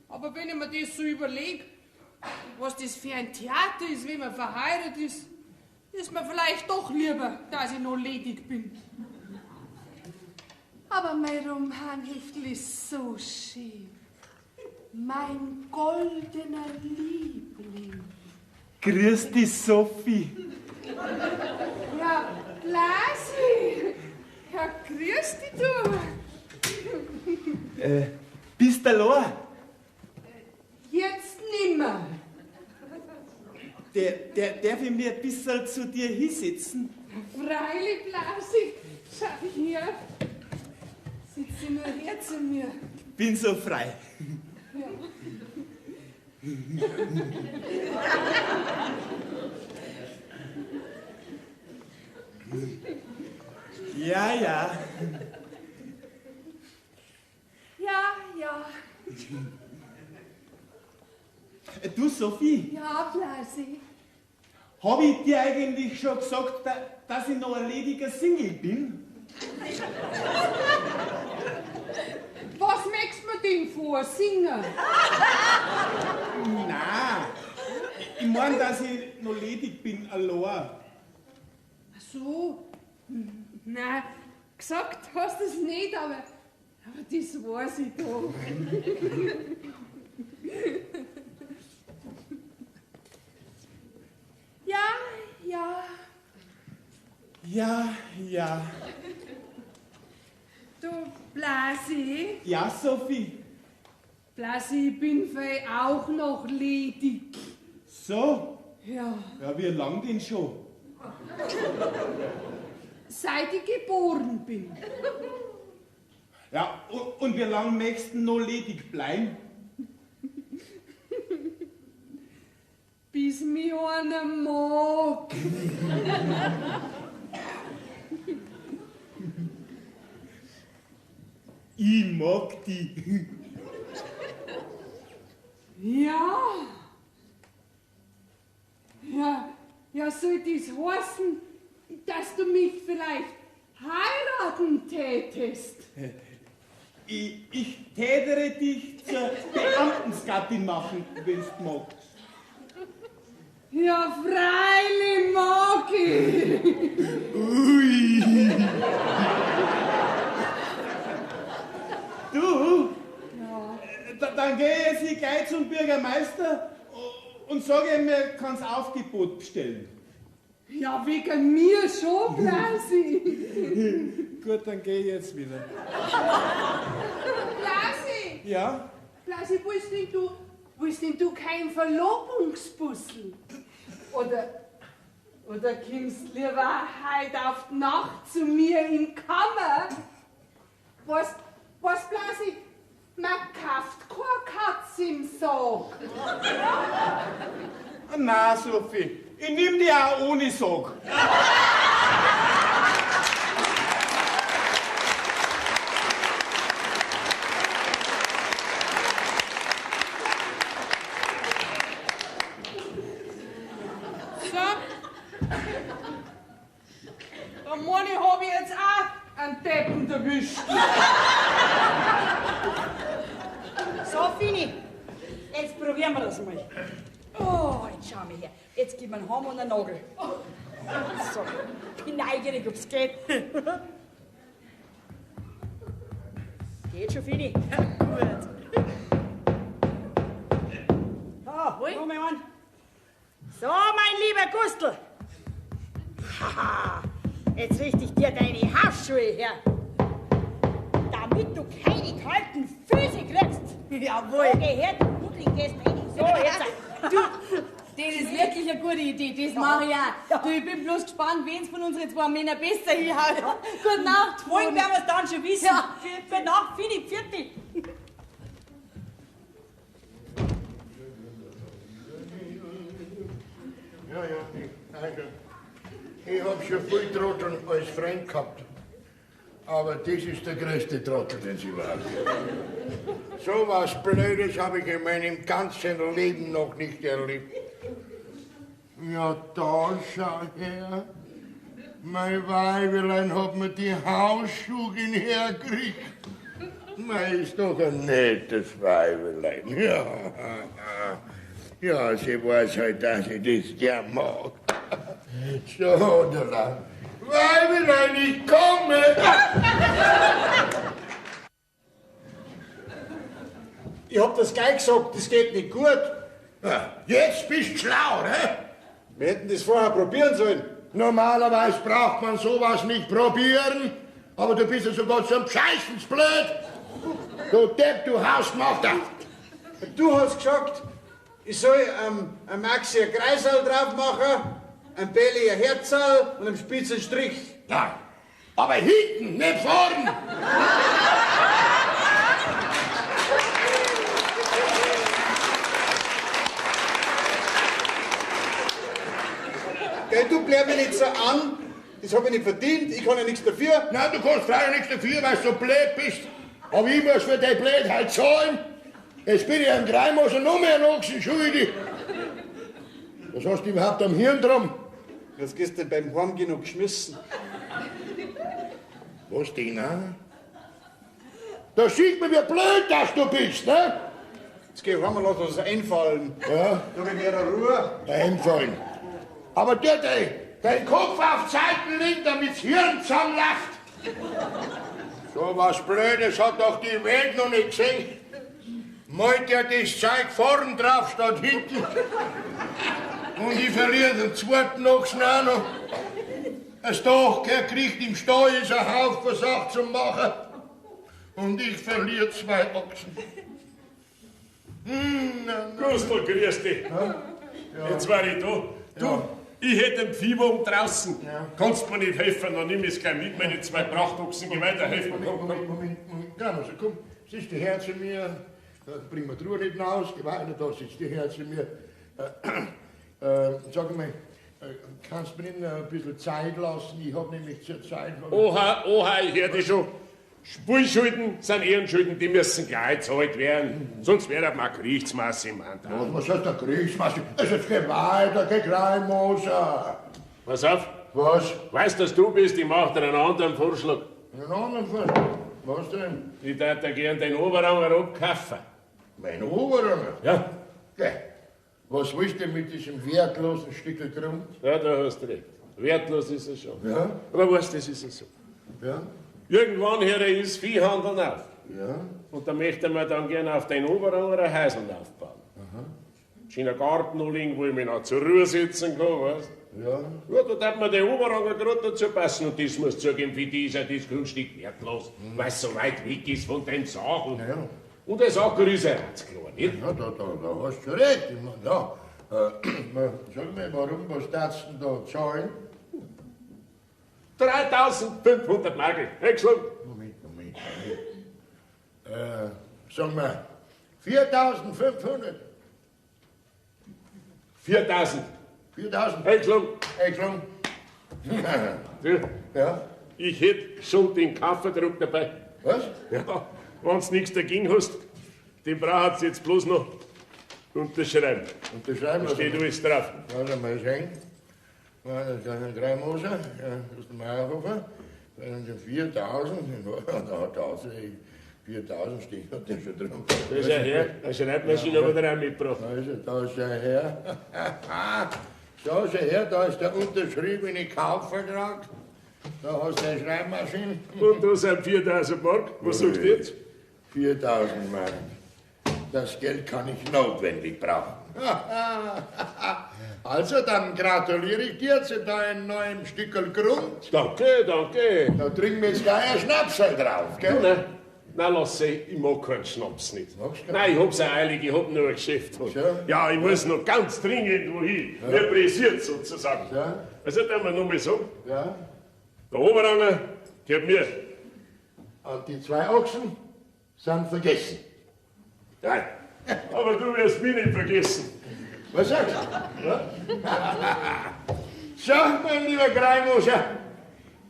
[SPEAKER 5] Aber wenn ich mir das so überlege, was das für ein Theater ist, wenn man verheiratet ist mir vielleicht doch lieber, dass ich noch ledig bin. Aber mein Romanheftel ist so schön. Mein goldener Liebling.
[SPEAKER 6] Grüß dich, Sophie.
[SPEAKER 5] Ja, Blasi. Ja, grüß dich, du.
[SPEAKER 6] Bist du allein?
[SPEAKER 5] Jetzt nimmer.
[SPEAKER 6] Darf ich mir ein bisschen zu dir hinsetzen?
[SPEAKER 5] Freilich, Blasi. Schau her. Sitze nur her zu mir.
[SPEAKER 6] Bin so frei. Ja, ja.
[SPEAKER 5] Ja.
[SPEAKER 6] Du, Sophie,
[SPEAKER 5] Ja, Blasi.
[SPEAKER 6] habe ich dir eigentlich schon gesagt, dass ich noch ein lediger Single bin?
[SPEAKER 5] Was möchtest du denn vor? Singen?
[SPEAKER 6] Nein. Ich meine, dass ich noch ledig bin, allein.
[SPEAKER 5] Ach so. Nein, gesagt hast du es nicht, aber das weiß ich doch. Ja.
[SPEAKER 6] Ja.
[SPEAKER 5] Du, Blasi.
[SPEAKER 6] Ja, Sophie.
[SPEAKER 5] Blasi, ich bin vielleicht auch noch ledig.
[SPEAKER 6] So?
[SPEAKER 5] Ja.
[SPEAKER 6] Ja, wie lang denn schon?
[SPEAKER 5] Seit ich geboren bin.
[SPEAKER 3] Ja, und wie lange möchtest du noch ledig bleiben?
[SPEAKER 5] Bis mich einer mag.
[SPEAKER 3] Ich mag die.
[SPEAKER 5] Ja, soll das heißen, dass du mich vielleicht heiraten tätest?
[SPEAKER 3] Ich tätere dich zur Beamtensgattin machen, wenn du magst.
[SPEAKER 5] Ja, freilich mag ich.
[SPEAKER 3] Ui. Du? Ja. Dann gehe ich jetzt gleich zum Bürgermeister und sage ihm, er kann das Aufgebot bestellen.
[SPEAKER 5] Ja, wegen mir schon, Blasi.
[SPEAKER 3] Gut, dann gehe ich jetzt wieder.
[SPEAKER 5] Blasi!
[SPEAKER 3] Ja?
[SPEAKER 5] Blasi, willst denn du kein Verlobungsbussel? Oder kommst lieber heute auf die Nacht zu mir in die Kammer? Was, Blasi? Man kauft keine Katze im Sarg.
[SPEAKER 3] Na, Sophie, ich nehm die auch ohne Sarg.
[SPEAKER 5] Am Morgen hab ich jetzt auch einen Deppen erwischt.
[SPEAKER 7] So, Fini, jetzt probieren wir das mal. Oh, jetzt schau mal her. Jetzt gib mir einen Hammer und einen Nagel. So, bin neugierig, ob's geht. Geht schon, Fini? Gut. So, mein Mann. So, mein lieber Gustl. Haha, jetzt richte ich dir deine Hausschuhe her. Damit du keine kalten Füße kriegst. Jawohl. So, geh her, du Pudling, gehst rein. So, jetzt.
[SPEAKER 10] Du, das ist wirklich eine gute Idee, das mache ich auch.
[SPEAKER 7] Ja.
[SPEAKER 10] Du, ich bin bloß gespannt, wen von unseren zwei Männern besser hinhaut. Gute Nacht.
[SPEAKER 7] Morgen werden wir es dann schon wissen.
[SPEAKER 10] Ja.
[SPEAKER 7] Für Nacht, Fini, Pfirti.
[SPEAKER 2] Ich hab schon viel Trotteln als Freund gehabt. Aber das ist der größte Trottel, den es überhaupt gibt. So was Blödes habe ich in meinem ganzen Leben noch nicht erlebt. Ja, da schau her. Mein Weibelein hat mir die Hausschuhe hergekriegt. Mei, ist doch ein nettes Weibelein. Ja, sie weiß halt, dass ich das gern mag. So, oder Weibelein, ich komme!
[SPEAKER 9] Ich hab das gleich gesagt, das geht nicht gut.
[SPEAKER 2] Ja, jetzt bist du schlau, ne?
[SPEAKER 9] Wir hätten das vorher probieren sollen.
[SPEAKER 2] Normalerweise braucht man sowas nicht probieren, aber du bist ja sogar zum Scheißens blöd. Du Depp, du Hausgemachter.
[SPEAKER 9] Du hast gesagt, ich soll am Maxi ein Kreisel drauf machen, am Belli ein Herzal und am Spitz einen Strich.
[SPEAKER 2] Ja, aber hinten, nicht vorn.
[SPEAKER 9] Gell, du bleib mich nicht so an, das hab ich nicht verdient, ich kann ja nichts dafür.
[SPEAKER 2] Nein, du kannst freilich nichts dafür, weil du so blöd bist. Aber ich muss für die Blödheit zahlen. Jetzt bin ich einem Greimaus noch mehr einen Ochsen schuldig. Was hast du überhaupt am Hirn drum?
[SPEAKER 9] Was gehst du denn beim Heimgehen noch geschmissen?
[SPEAKER 2] Was denn, ne? Da sieht man, wie blöd dass du bist, ne?
[SPEAKER 9] Jetzt geh heim und lass uns einfallen.
[SPEAKER 2] Ja.
[SPEAKER 9] Da bin ich wieder Ruhe.
[SPEAKER 2] Einfallen. Aber tu dein Kopf auf Zeiten legen, damit's Hirn zusammenlacht. So was Blödes hat doch die Welt noch nicht gesehen. Malt ja das Zeug vorn drauf statt hinten. Und ich verliere den zweiten Ochsen auch noch. Ein Stochker kriegt im Stall ist ein Haufen Sachen zu machen. Und ich verliere 2 Ochsen.
[SPEAKER 11] Gustl, grüß dich.
[SPEAKER 2] Ja?
[SPEAKER 11] Jetzt war ich da. Du,
[SPEAKER 8] Ich hätte einen Viehwagen draußen. Kannst mir nicht helfen, dann nimm ich es gleich mit, meine 2 Prachtochsen, geh weiter, helfen.
[SPEAKER 2] Moment. Gramoser, komm, sitzt die her zu mir. Bring mir die Ruhe nicht raus, geh weiter, da sitzt die her zu mir. Sag mal, kannst du mir nicht ein bisschen Zeit lassen? Ich hab nämlich zur Zeit...
[SPEAKER 8] Oha, ich höre dich schon. Spulschulden sind Ehrenschulden, die müssen gleich gezahlt werden. Sonst wäre mal Gerichtsmaß im Mandat.
[SPEAKER 2] Was heißt der Gerichtsmaß? Also geh weiter, geh gleich, Moser.
[SPEAKER 8] Pass auf.
[SPEAKER 2] Was?
[SPEAKER 8] Weißt du, dass du bist, ich mach dir einen anderen Vorschlag.
[SPEAKER 2] Einen anderen Vorschlag? Was denn?
[SPEAKER 8] Ich würde dir gern den Oberanger abkaufen.
[SPEAKER 2] Mein Oberanger?
[SPEAKER 8] Ja.
[SPEAKER 2] Geh. Was willst du mit diesem wertlosen Stück Grund?
[SPEAKER 8] Ja, da hast du recht. Wertlos ist es schon.
[SPEAKER 2] Ja.
[SPEAKER 8] Aber weißt du, das ist es so.
[SPEAKER 2] Ja.
[SPEAKER 8] Irgendwann hört er das Viehhandeln auf.
[SPEAKER 2] Ja.
[SPEAKER 8] Und da möchte man dann gerne auf den Oberanger ein Häusl aufbauen. Aha. In einen Garten noch liegen, wo ich mich noch zur Ruhe sitzen kann, weißt du?
[SPEAKER 2] Ja.
[SPEAKER 8] Ja, da darf man den Oberanger gerade dazu passen und das muss zugeben, für die ist ja das Grundstück wertlos, weil es so weit weg ist von den Sachen.
[SPEAKER 2] Ja.
[SPEAKER 8] Und der Sacker ist ja klar, nicht?
[SPEAKER 2] Ja, da hast du recht. Ich mein, ja. Sag mir, was darfst du denn da zahlen?
[SPEAKER 8] 3.500 Mark. Excellent.
[SPEAKER 2] Moment. Sag mal, 4.500.
[SPEAKER 8] 4.000.
[SPEAKER 2] 4.000.
[SPEAKER 8] Excellent.
[SPEAKER 2] Excellent. Ja.
[SPEAKER 8] Ich hätte schon den Kaffeedruck dabei.
[SPEAKER 2] Was?
[SPEAKER 8] Ja, wenn du nichts dagegen hast, den braucht jetzt bloß noch unterschreiben.
[SPEAKER 2] Unterschreiben?
[SPEAKER 8] Da steht alles drauf.
[SPEAKER 2] Warte mal sehen. Das sind 3 Moser, aus dem Meierhofer. Dann sind 4.000. Da 4.000 steht das schon drin.
[SPEAKER 8] Da ist er her. Eine Schreibmaschine aber dran mitgebracht.
[SPEAKER 2] Da ist er her. Da ist er her, da ist der unterschriebene Kaufvertrag. Da hast du eine Schreibmaschine.
[SPEAKER 8] Und da sind 4.000 Mark. Was sagst du jetzt?
[SPEAKER 2] 4.000 Mark. Das Geld kann ich notwendig brauchen. Also, dann gratuliere ich dir zu deinem neuen Stückel Grund.
[SPEAKER 8] Danke.
[SPEAKER 2] Da trinken wir jetzt gleich ein Schnapsal drauf, gell?
[SPEAKER 8] Nein, lass sie, ich mag keinen Schnaps nicht.
[SPEAKER 2] Magst du?
[SPEAKER 8] Nein, ich hab's auch eilig, ich hab nur ein Geschäft. Ja, ich muss noch ganz dringend wohin. Mir pressiert sozusagen.
[SPEAKER 2] Ja.
[SPEAKER 8] Also, darf man noch mal sagen,
[SPEAKER 2] Ja.
[SPEAKER 8] der Oberanger gehört mir.
[SPEAKER 2] Und die 2 Ochsen sind vergessen.
[SPEAKER 8] Nein, aber du wirst mich nicht vergessen.
[SPEAKER 2] Was sagst du? Ja? So, mein lieber Greimoser,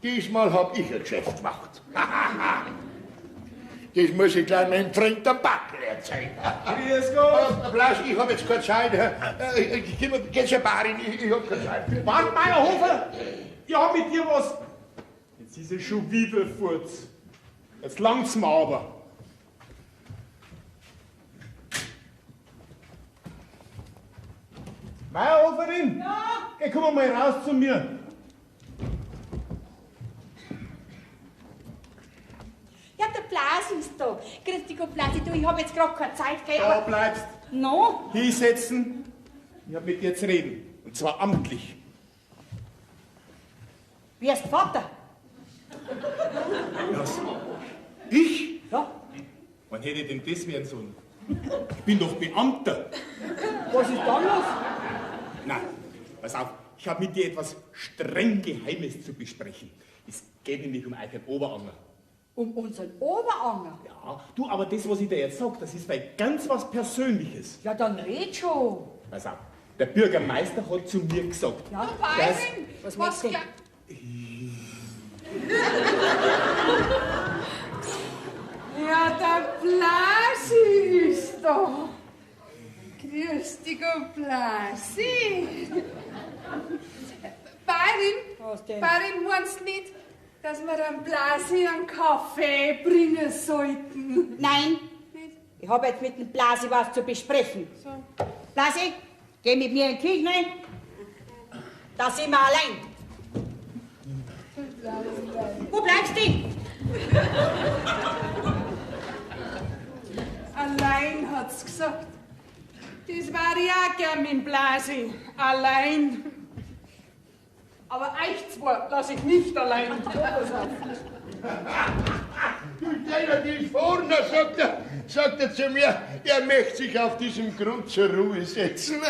[SPEAKER 2] diesmal hab ich ein Geschäft gemacht. Das muss ich gleich meinem Freund der Backel erzählen.
[SPEAKER 6] Grüß Gott.
[SPEAKER 2] Blasch, ich hab jetzt keine Zeit. Geh zur Barin, ich hab keine Zeit.
[SPEAKER 3] Wart, Meierhofer! Ich hab mit dir was. Jetzt ist es schon wieder Furz. Jetzt langt's mir aber. Meierhoferin!
[SPEAKER 4] Ja?
[SPEAKER 3] Geh, komm mal raus zu mir.
[SPEAKER 4] Ja, der Blas ist da. Grüß dich, Gott, Blasi, du, ich hab jetzt gerade keine Zeit, gell?
[SPEAKER 3] Da bleibst.
[SPEAKER 4] No?
[SPEAKER 3] Hinsetzen. Ich hab mit dir zu reden. Und zwar amtlich.
[SPEAKER 4] Wer ist Vater?
[SPEAKER 3] Was? Ich?
[SPEAKER 4] Ja?
[SPEAKER 3] Wann hätte denn das werden sollen? Ich bin doch Beamter.
[SPEAKER 4] Was ist da los?
[SPEAKER 3] Nein, pass auf. Ich habe mit dir etwas streng Geheimes zu besprechen. Es geht nämlich um euren Oberanger.
[SPEAKER 4] Um unseren Oberanger?
[SPEAKER 3] Ja, du, aber das, was ich dir jetzt sag, das ist bei ganz was Persönliches.
[SPEAKER 4] Ja, dann red schon.
[SPEAKER 3] Pass auf, der Bürgermeister hat zu mir gesagt,
[SPEAKER 4] Ja,
[SPEAKER 5] Bayern,
[SPEAKER 4] Was
[SPEAKER 5] was
[SPEAKER 4] meinst du?
[SPEAKER 5] Ja, der Blasi ist da. Grüß dich, Blasi.
[SPEAKER 4] Was denn?
[SPEAKER 5] Barin, meinst du nicht, dass wir dem Blasi einen Kaffee bringen sollten?
[SPEAKER 4] Nein,
[SPEAKER 5] Nicht?
[SPEAKER 4] ich habe jetzt mit dem Blasi was zu besprechen.
[SPEAKER 5] So.
[SPEAKER 4] Blasi, geh mit mir in die Küche rein. Da sind wir allein. Wo bleibst du?
[SPEAKER 5] Allein hat's gesagt. Das war ich auch gern mit dem Blasi. Allein. Aber euch zwei lasse ich nicht allein.
[SPEAKER 2] Du Kleiner, die ist vorne, sagt er zu mir, er möchte sich auf diesem Grund zur Ruhe setzen.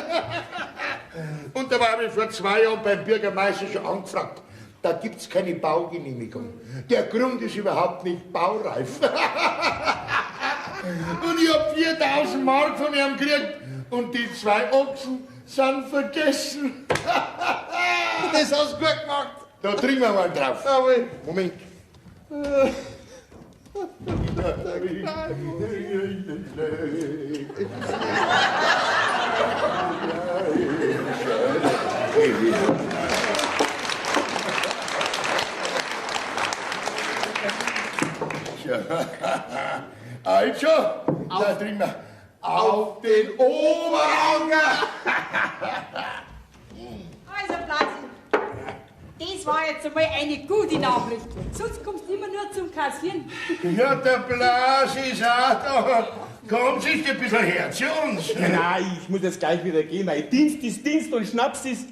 [SPEAKER 2] Und da habe ich vor 2 Jahren beim Bürgermeister schon angefragt. Da gibt's keine Baugenehmigung. Der Grund ist überhaupt nicht baureif. Und ich hab 4.000 Mark von ihm gekriegt und die 2 Ochsen sind vergessen.
[SPEAKER 9] Das hast du gut gemacht.
[SPEAKER 2] Da trinken wir mal drauf.
[SPEAKER 9] Jawohl.
[SPEAKER 2] Moment. Also, da trinken wir auf den Oberanger.
[SPEAKER 7] Also, Blasi, das war jetzt einmal eine gute Nachricht. Sonst kommst du immer nur zum Kassieren.
[SPEAKER 2] Ja, der Blas ist auch da. Komm, siehst du ein bisschen her zu uns.
[SPEAKER 3] Nein, ich muss jetzt gleich wieder gehen, weil Dienst ist Dienst und Schnaps ist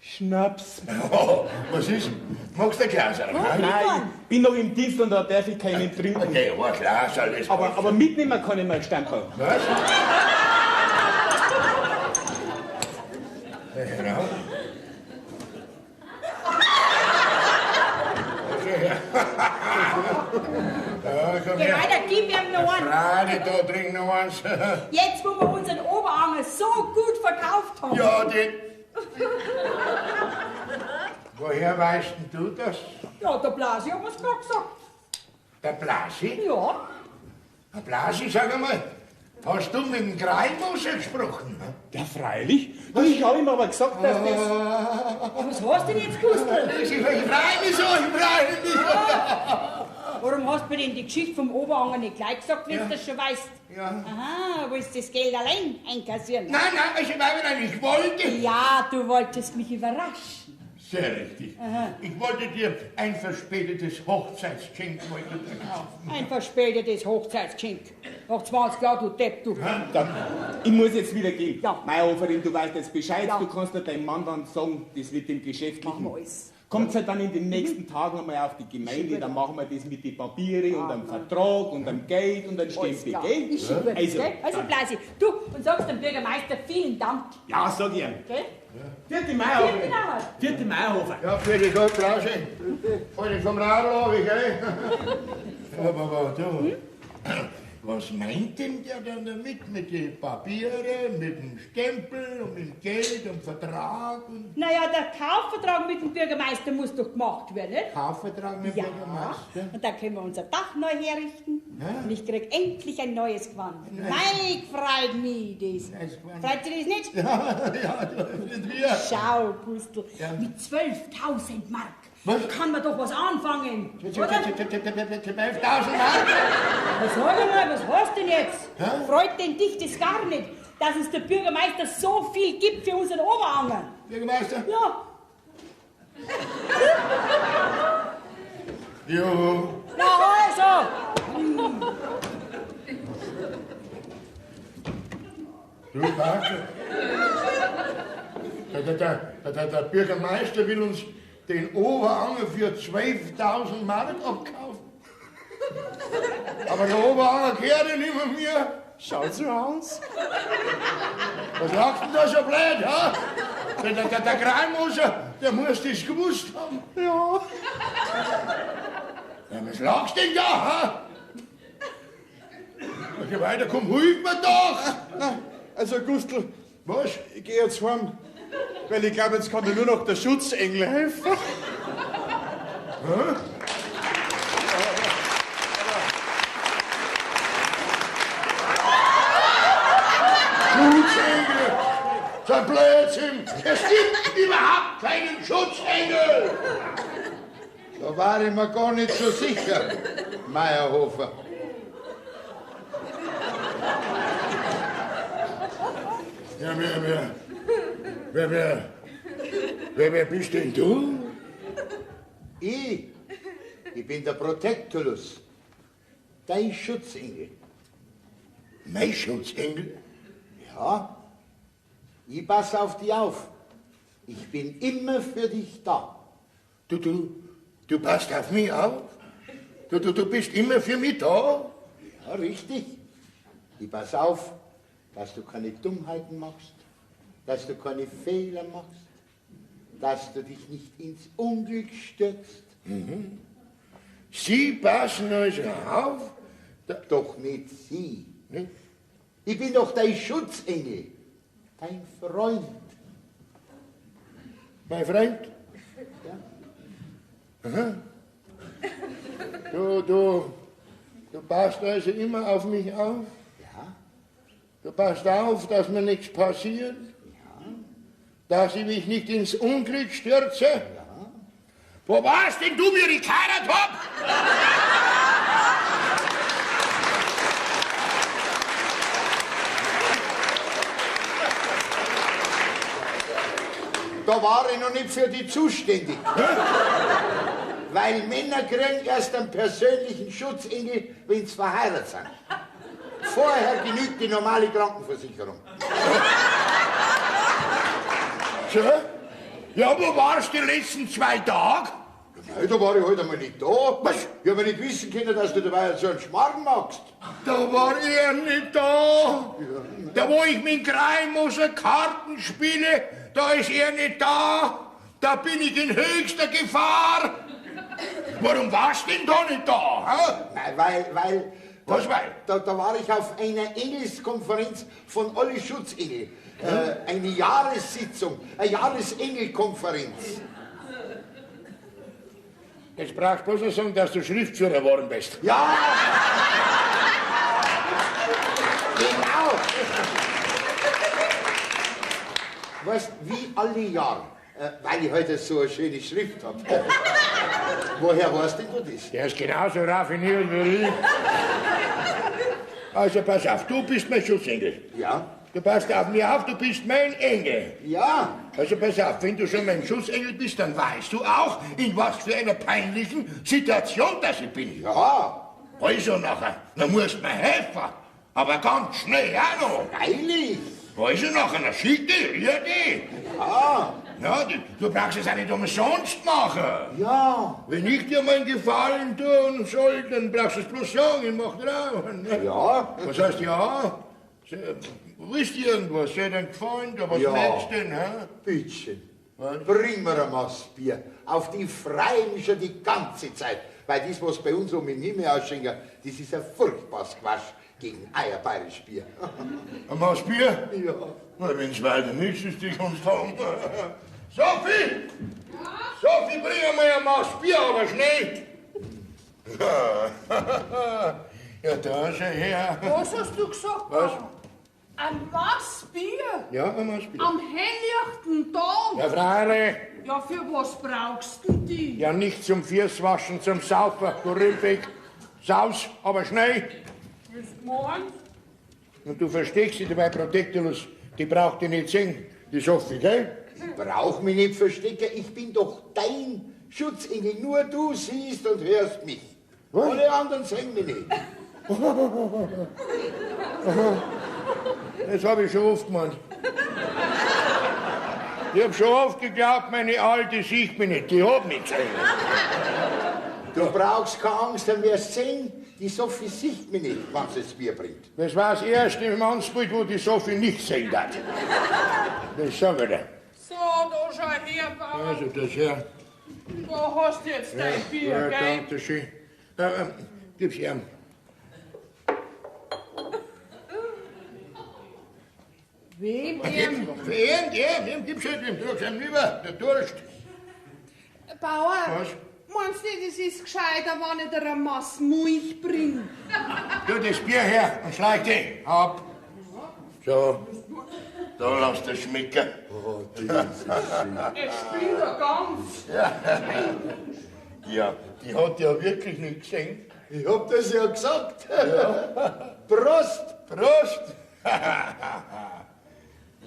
[SPEAKER 3] Schnaps.
[SPEAKER 2] Oh, was ist? Magst du ein Glas?
[SPEAKER 3] Nein, ich bin noch im Dienst und da darf ich keinen trinken.
[SPEAKER 2] Okay, ein Glas, alles.
[SPEAKER 3] Aber mitnehmen kann ich mir einen Stempel.
[SPEAKER 2] Was? Genau. Ja, komm
[SPEAKER 7] Geh
[SPEAKER 2] her.
[SPEAKER 7] weiter, gib ihm noch einen.
[SPEAKER 2] Frage, da trink noch eins.
[SPEAKER 7] Jetzt, wo wir unseren Oberanger so gut verkauft haben.
[SPEAKER 2] Ja, den. Woher weißt denn du das?
[SPEAKER 7] Ja, der Blasi hat mir's gerade gesagt.
[SPEAKER 2] Der Blasi?
[SPEAKER 7] Ja.
[SPEAKER 2] Der Blasi, sag einmal, hast du mit dem Kreilmoser gesprochen?
[SPEAKER 3] Ja, freilich. Ich habe ihm aber gesagt, dass das...
[SPEAKER 7] Was hast du denn jetzt gewusst?
[SPEAKER 2] Ich freue mich so, ich freue mich so.
[SPEAKER 7] Warum hast du mir denn die Geschichte vom Oberanger nicht gleich gesagt, wenn du das schon weißt?
[SPEAKER 2] Ja.
[SPEAKER 7] Aha, willst du das Geld allein einkassieren?
[SPEAKER 2] Nein, also weil ich wollte.
[SPEAKER 7] Ja, du wolltest mich überraschen.
[SPEAKER 2] Sehr richtig. Ich wollte dir ein verspätetes Hochzeitsgeschenk kaufen.
[SPEAKER 7] Ein verspätetes Hochzeitsgeschenk. Nach 20 Jahren, du Depp, du.
[SPEAKER 3] Dann, ich muss jetzt wieder gehen.
[SPEAKER 7] Ja.
[SPEAKER 3] Meihoferin, du weißt jetzt Bescheid.
[SPEAKER 7] Ja.
[SPEAKER 3] Du kannst dir deinem Mann dann sagen, das mit dem Geschäftlichen.
[SPEAKER 7] Machen wir alles.
[SPEAKER 3] Kommt halt dann in den nächsten Tagen einmal auf die Gemeinde, dann machen wir das mit den Papieren und einem Vertrag und einem Geld und einem Stempel, gell?
[SPEAKER 7] Ist schon gut,
[SPEAKER 3] Also,
[SPEAKER 7] gell? Also, Blasi, du und sagst dem Bürgermeister vielen Dank,
[SPEAKER 3] ja, sag ich ihm.
[SPEAKER 7] gell?
[SPEAKER 3] Vierte Meihofer.
[SPEAKER 7] Vielen Dank.
[SPEAKER 3] Vierte Meihofer.
[SPEAKER 2] Ja, für die Gott, Blasi. Heute vom Radl runter, gell? Aber du, was meint denn der dann damit? Mit den Papieren, mit dem Stempel und mit dem Geld und Vertrag? Und
[SPEAKER 7] Naja, der Kaufvertrag mit dem Bürgermeister muss doch gemacht werden, nicht?
[SPEAKER 2] Kaufvertrag mit dem Bürgermeister?
[SPEAKER 7] Und dann können wir unser Dach neu herrichten. Und ich krieg endlich ein neues Gewand. Mei, freut mich das.
[SPEAKER 2] Neues Gewand.
[SPEAKER 7] Freut dich das nicht?
[SPEAKER 2] Ja, mit mir.
[SPEAKER 7] Schau, Gustl,
[SPEAKER 2] Ja.
[SPEAKER 7] mit 12.000 Mark
[SPEAKER 2] Was?
[SPEAKER 7] kann man doch was anfangen. Oder?
[SPEAKER 2] 12.000 Mark?
[SPEAKER 7] Was sag ich mal, was hast du denn jetzt? Freut denn dich das gar nicht, dass es der Bürgermeister so viel gibt für unseren Oberanger?
[SPEAKER 2] Bürgermeister?
[SPEAKER 7] Ja,
[SPEAKER 2] Jo.
[SPEAKER 7] na also.
[SPEAKER 2] Du, warte. Der Bürgermeister will uns den Oberanger für 12.000 Mark abkaufen. Aber der Oberanger gehört ja nicht mehr mir.
[SPEAKER 3] Schaut so aus.
[SPEAKER 2] Was lachst du denn da so blöd, ja? Der Kreilmoser, der muss das gewusst haben.
[SPEAKER 3] Ja.
[SPEAKER 2] Ja, was lachst du denn da, ha? Okay, weiter, komm, ruhig mal doch.
[SPEAKER 9] Also Gustl,
[SPEAKER 2] Was?
[SPEAKER 9] ich gehe jetzt heim, weil ich glaube, jetzt kann mir nur noch der Schutzengel helfen.
[SPEAKER 2] Schutzengel! So ein Blödsinn! Es gibt überhaupt keinen Schutzengel!
[SPEAKER 9] Da war ich mir gar nicht so sicher, Meyerhofer.
[SPEAKER 2] Ja, wer bist denn du?
[SPEAKER 9] Ich bin der Protectulus, dein Schutzengel.
[SPEAKER 2] Mein Schutzengel?
[SPEAKER 9] Ja, ich pass auf dich auf. Ich bin immer für dich da.
[SPEAKER 2] Du passt auf mich auf? Du bist immer für mich da?
[SPEAKER 9] Ja, richtig. Ich pass auf, dass du keine Dummheiten machst.
[SPEAKER 11] dass du keine Fehler machst, dass du dich nicht ins Unglück stürzt.
[SPEAKER 2] Mhm. Sie passen also auf?
[SPEAKER 11] Doch nicht Sie. Nicht? Ich bin doch dein Schutzengel, dein Freund.
[SPEAKER 2] Mein Freund?
[SPEAKER 11] Ja.
[SPEAKER 2] Aha. Du passt also immer auf mich auf?
[SPEAKER 11] Ja.
[SPEAKER 2] Du passt auf, dass mir nichts passiert?
[SPEAKER 11] Ja.
[SPEAKER 2] Dass ich mich nicht ins Unglück stürze?
[SPEAKER 11] Ja.
[SPEAKER 2] Wo warst denn du mir gekarrt hab?
[SPEAKER 11] Da war ich noch nicht für die zuständig. Weil Männer kriegen erst einen persönlichen Schutzengel, wenn sie verheiratet sind. Vorher genügt die normale Krankenversicherung.
[SPEAKER 2] So? Ja, wo warst du die letzten 2 Tage?
[SPEAKER 11] Nein, da war ich halt einmal nicht da. Was? Ich hab ja nicht wissen können, dass du dabei so einen Schmarrn magst.
[SPEAKER 2] Da war er nicht da. Ja. Da, wo ich mit Kreimoser Karten spiele, da ist er nicht da. Da bin ich in höchster Gefahr. Warum warst du denn da nicht da? Ha?
[SPEAKER 11] Nein, weil...
[SPEAKER 2] Was weil?
[SPEAKER 11] Da war ich auf einer Engelskonferenz von alle Schutzengel. Eine Jahressitzung, eine Jahresengelkonferenz.
[SPEAKER 2] Jetzt brauchst du bloß noch sagen, dass du Schriftführer geworden bist.
[SPEAKER 11] Ja! Genau! Weißt, wie alle Jahre, weil ich heute so eine schöne Schrift habe. Woher weißt denn du das?
[SPEAKER 2] Der ist genauso raffiniert wie ich. Also pass auf, du bist mein Schutzengel.
[SPEAKER 11] Ja.
[SPEAKER 2] Du passt auf mich auf, du bist mein Engel.
[SPEAKER 11] Ja.
[SPEAKER 2] Also pass auf, wenn du schon mein Schutzengel bist, dann weißt du auch, in was für einer peinlichen Situation das ich bin.
[SPEAKER 11] Ja.
[SPEAKER 2] Also nachher, dann musst du mir helfen. Aber ganz schnell auch noch.
[SPEAKER 11] Freilich.
[SPEAKER 2] Also nachher, dann schick die, Rüdi.
[SPEAKER 11] Ja.
[SPEAKER 2] Ja, du brauchst es auch nicht umsonst machen.
[SPEAKER 11] Ja.
[SPEAKER 2] Wenn ich dir meinen Gefallen tun soll, dann brauchst du es bloß sagen, ich mach drauf.
[SPEAKER 11] Ja.
[SPEAKER 2] Was heißt ja? Wisst ihr irgendwas? Seid ihr gefallen? Was
[SPEAKER 11] Ja.
[SPEAKER 2] merkst du denn? Hä?
[SPEAKER 11] Bittchen.
[SPEAKER 2] Was?
[SPEAKER 11] Bring mir ein Maß Bier. Auf die freue ich mich schon die ganze Zeit. Weil das, was bei uns um den Himmel ausschenken, das ist ein furchtbares Quatsch gegen euer bayerisch Bier.
[SPEAKER 2] Ein Maß Bier?
[SPEAKER 11] Ja.
[SPEAKER 2] Na, wenn's weiter nichts ist, die kannst haben. Sophie! Ja? Sophie, bring einmal ein Maß Bier, aber schnell! Ja, da ist er her.
[SPEAKER 5] Was hast du gesagt?
[SPEAKER 2] Was?
[SPEAKER 5] Ein was Bier?
[SPEAKER 2] Ja, ein Maß Bier.
[SPEAKER 5] Am helllichten Tag?
[SPEAKER 2] Ja, Freile.
[SPEAKER 5] Ja, für was brauchst du die?
[SPEAKER 2] Ja, nicht zum Füßwaschen, zum Saufen, du Rümpig. Saus, aber schnell.
[SPEAKER 5] Was meinst du?
[SPEAKER 2] Und du versteckst dich dabei, Protektorus. Die braucht dich nicht sehen, die Sophie, gell?
[SPEAKER 11] Ich brauch mich nicht verstecken, ich bin doch dein Schutzengel. Nur du siehst und hörst mich.
[SPEAKER 2] Was?
[SPEAKER 11] Alle anderen sehen mich nicht.
[SPEAKER 2] Das habe ich schon oft gemeint. Ich habe schon oft geglaubt, meine Alte sieht mich nicht, die hat mich gesehen.
[SPEAKER 11] Du brauchst keine Angst, dann wirst sehen, die Sophie sieht mich nicht, wenn sie das Bier bringt.
[SPEAKER 2] Das war das erste Mannsbild, wo die Sophie nicht sehen hat. Das sag ich dir.
[SPEAKER 5] So, da schau her, Bauer.
[SPEAKER 2] Also das her.
[SPEAKER 5] Da hast du jetzt dein Bier,
[SPEAKER 2] Ja,
[SPEAKER 5] gell?
[SPEAKER 2] danke schön. Gib's ihm.
[SPEAKER 5] Wem
[SPEAKER 2] Für ihn, ja, wem gib's halt dem Durst ihm lieber, der Durst.
[SPEAKER 5] Bauer,
[SPEAKER 2] Was?
[SPEAKER 5] meinst du nicht, es ist gescheiter, wenn ich dir ein Maß Milch bring?
[SPEAKER 2] Du, das Bier her und schleich den ab. So, da lass das schmecken.
[SPEAKER 11] Oh, das ist schön.
[SPEAKER 5] Es springt ja ganz.
[SPEAKER 2] Ja, die hat ja wirklich nicht gesehen.
[SPEAKER 11] Ich hab das ja gesagt. Ja. Prost.
[SPEAKER 2] Prost!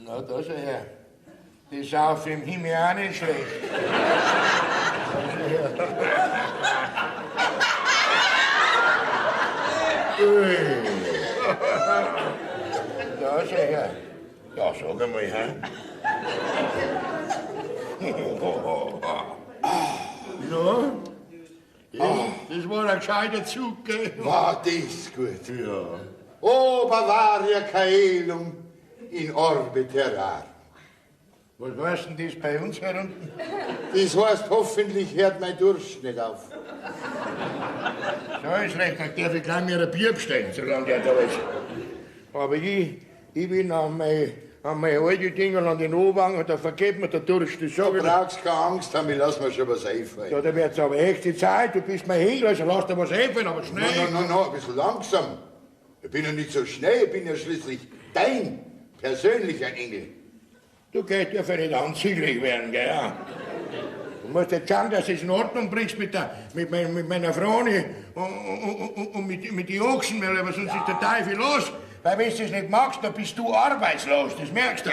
[SPEAKER 2] Na, da schau her. Die Sauf im Himmel auch nicht schlecht. Ui. Da schau her. Ja, sag einmal, hä? Ja? Das war ein gescheiter Zug, gell?
[SPEAKER 11] War das gut.
[SPEAKER 2] Ja.
[SPEAKER 11] O Bavaria caelum in orbe terrar.
[SPEAKER 2] Was heißt denn das bei uns herunten?
[SPEAKER 11] Das heißt, hoffentlich hört mein Durst nicht auf.
[SPEAKER 2] So ist recht, dann darf ich gleich mir ein Bier bestellen, solange der da ist. Aber ich bin an meine alte Dinger an den Oberwangen, da vergeht mir der Durst. Das sag
[SPEAKER 11] Du
[SPEAKER 2] ich dir.
[SPEAKER 11] brauchst keine Angst haben, ich lass mir schon was einfallen.
[SPEAKER 2] Ja, da wird's aber echt die Zeit, du bist mein Händler, also lass dir was einfallen, aber schnell.
[SPEAKER 11] Nein, ein bisschen langsam. Ich bin ja nicht so schnell, ich bin ja schließlich dein persönlicher Engel.
[SPEAKER 2] Du gehst ja nicht anzüglich werden, gell? Ja. Du musst jetzt schauen, dass du es in Ordnung bringst mit meiner Frau und mit den Ochsen, weil sonst ist der Teufel los. Weil wenn du das nicht magst, dann bist du arbeitslos, das merkst du.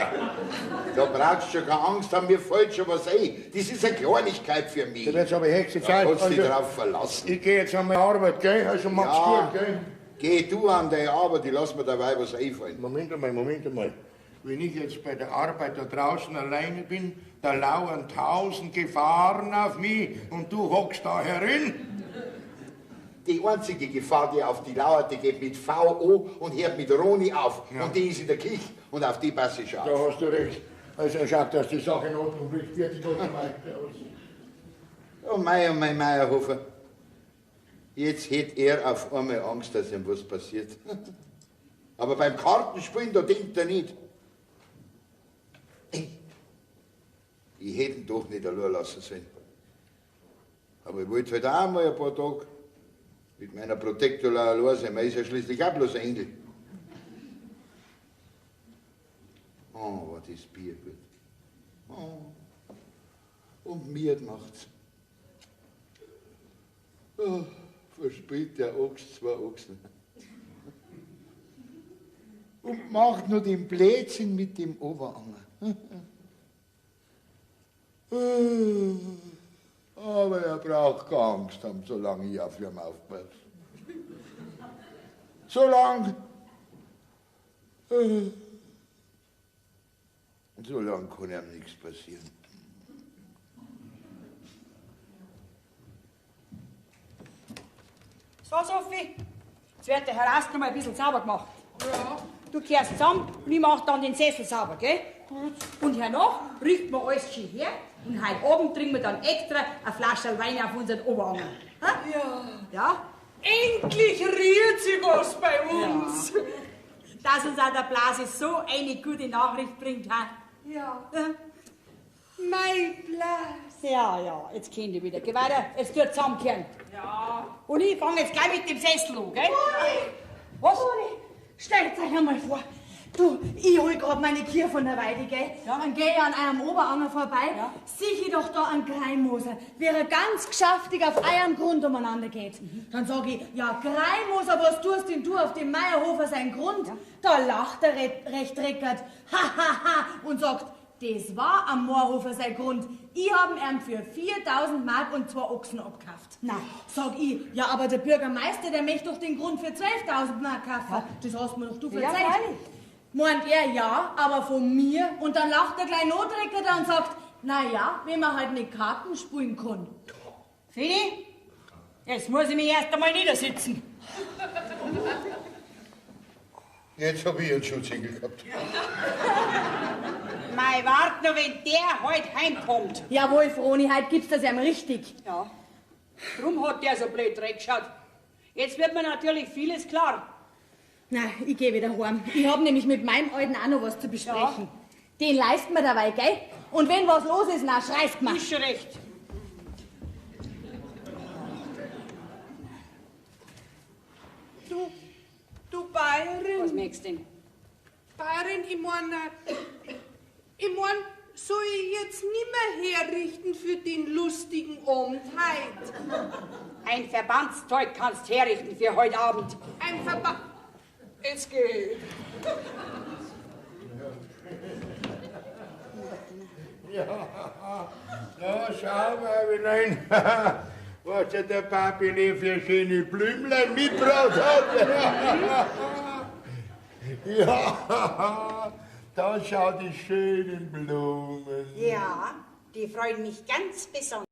[SPEAKER 11] Da brauchst du schon keine Angst haben, mir fällt schon was ein. Das ist eine Kleinigkeit für mich.
[SPEAKER 2] Da wird's aber höchste
[SPEAKER 11] Da
[SPEAKER 2] Zeit.
[SPEAKER 11] kannst du dich
[SPEAKER 2] Also,
[SPEAKER 11] drauf verlassen.
[SPEAKER 2] ich gehe jetzt an meine Arbeit, gell? Also mach's gut, gell?
[SPEAKER 11] Geh du an deine Arbeit, ich lass mir dabei was einfallen.
[SPEAKER 2] Moment einmal. Wenn ich jetzt bei der Arbeit da draußen alleine bin, da lauern 1000 Gefahren auf mich und du hockst da herin.
[SPEAKER 11] Die einzige Gefahr, die auf die lauert, die geht mit VO und hört mit Roni auf.
[SPEAKER 2] Ja.
[SPEAKER 11] Und die ist in der Küche und auf die passe ich auf.
[SPEAKER 2] Da hast du recht. Also schau, dass die Sache in Ordnung bringt. Wird Gott weiter aus.
[SPEAKER 11] Oh mein Meierhofer. Jetzt hätte er auf einmal Angst, dass ihm was passiert. Aber beim Kartenspielen, da denkt er nicht. Ich hätte ihn doch nicht allein lassen sollen. Aber ich wollte halt auch mal ein paar Tage mit meiner Protektola allein sein. Man ist ja schließlich auch bloß ein Engel. Oh, war das Bier gut. Oh. Und mir macht's. Oh, verspielt der Ochs 2 Ochsen. Und macht nur den Blödsinn mit dem Oberanger. Aber er braucht keine Angst haben, solange ich auf ihn aufpasse. Solange kann ihm nichts passieren.
[SPEAKER 7] So, Sophie, jetzt wird der Herr Ast noch mal ein bisschen sauber gemacht.
[SPEAKER 5] Ja.
[SPEAKER 7] Du kehrst zusammen und ich mach dann den Sessel sauber, gell? Gut. Und hernach richten wir alles schön her und heute Abend trinken wir dann extra eine Flasche Wein auf unseren Oberanger. Ha?
[SPEAKER 5] Ja.
[SPEAKER 7] Ja?
[SPEAKER 5] Endlich rührt sich was bei uns.
[SPEAKER 7] Ja. Dass uns auch der Blase so eine gute Nachricht bringt, ha?
[SPEAKER 5] Ja.
[SPEAKER 7] Ja.
[SPEAKER 5] Mein Blas.
[SPEAKER 7] Ja, jetzt kennt ihr wieder. Geh weiter, jetzt tut zusammenkehren.
[SPEAKER 5] Ja.
[SPEAKER 7] Und ich fange jetzt gleich mit dem Sessel an, gell?
[SPEAKER 10] Toni!
[SPEAKER 7] Was?
[SPEAKER 10] Toni, stellt euch einmal vor. Du, ich hol grad meine Kier von der Weide, gell?
[SPEAKER 7] Ja.
[SPEAKER 10] Dann geh ich an eurem Oberanger vorbei,
[SPEAKER 7] Ja.
[SPEAKER 10] sieh ich doch da einen Greimoser, wie er ganz geschäftig auf eurem Grund umeinander geht. Dann sag ich, ja, Greimoser, was tust denn du auf dem Meierhofer sein Grund?
[SPEAKER 7] Ja.
[SPEAKER 10] Da lacht er recht reckert, und sagt, das war am Moorhofer sein Grund. Ich hab ihn für 4000 Mark und 2 Ochsen abgekauft.
[SPEAKER 7] Nein.
[SPEAKER 10] Sag ich, ja, aber der Bürgermeister, der möchte doch den Grund für 12.000 Mark kaufen.
[SPEAKER 7] Ja.
[SPEAKER 10] Das hast mir doch du
[SPEAKER 7] Ja,
[SPEAKER 10] verzeiht.
[SPEAKER 7] freilich.
[SPEAKER 10] Meint er, ja, aber von mir. Und dann lacht er gleich Notrecker und sagt, na ja, wenn man halt nicht Karten spielen kann.
[SPEAKER 7] Fini, jetzt muss ich mich erst einmal niedersitzen.
[SPEAKER 11] Jetzt hab ich einen Schutzengel gehabt.
[SPEAKER 7] Mei, wart nur, wenn der heute heimkommt.
[SPEAKER 10] Jawohl, Froni, heute gibt's das ihm richtig.
[SPEAKER 7] Ja, drum hat der so blöd reingeschaut. Jetzt wird mir natürlich vieles klar.
[SPEAKER 10] Na, ich geh wieder heim. Ich hab nämlich mit meinem Alten auch noch was zu besprechen. Den leisten wir dabei, gell? Und wenn was los ist, na, schreist mal.
[SPEAKER 7] Ist schon recht.
[SPEAKER 5] Du Bayerin.
[SPEAKER 7] Was merkst du denn?
[SPEAKER 5] Bayerin, ich mein, soll ich jetzt nimmer herrichten für den lustigen Abend heut?
[SPEAKER 7] Ein Verbandszeug kannst herrichten für heute Abend.
[SPEAKER 5] Ein Verband. Es geht.
[SPEAKER 2] Ja, schau mal, wie nein. Was hat der Papi für schöne Blümlein mitgebracht hat. Ja, da schau die schönen Blumen.
[SPEAKER 7] Ja, die freuen mich ganz besonders.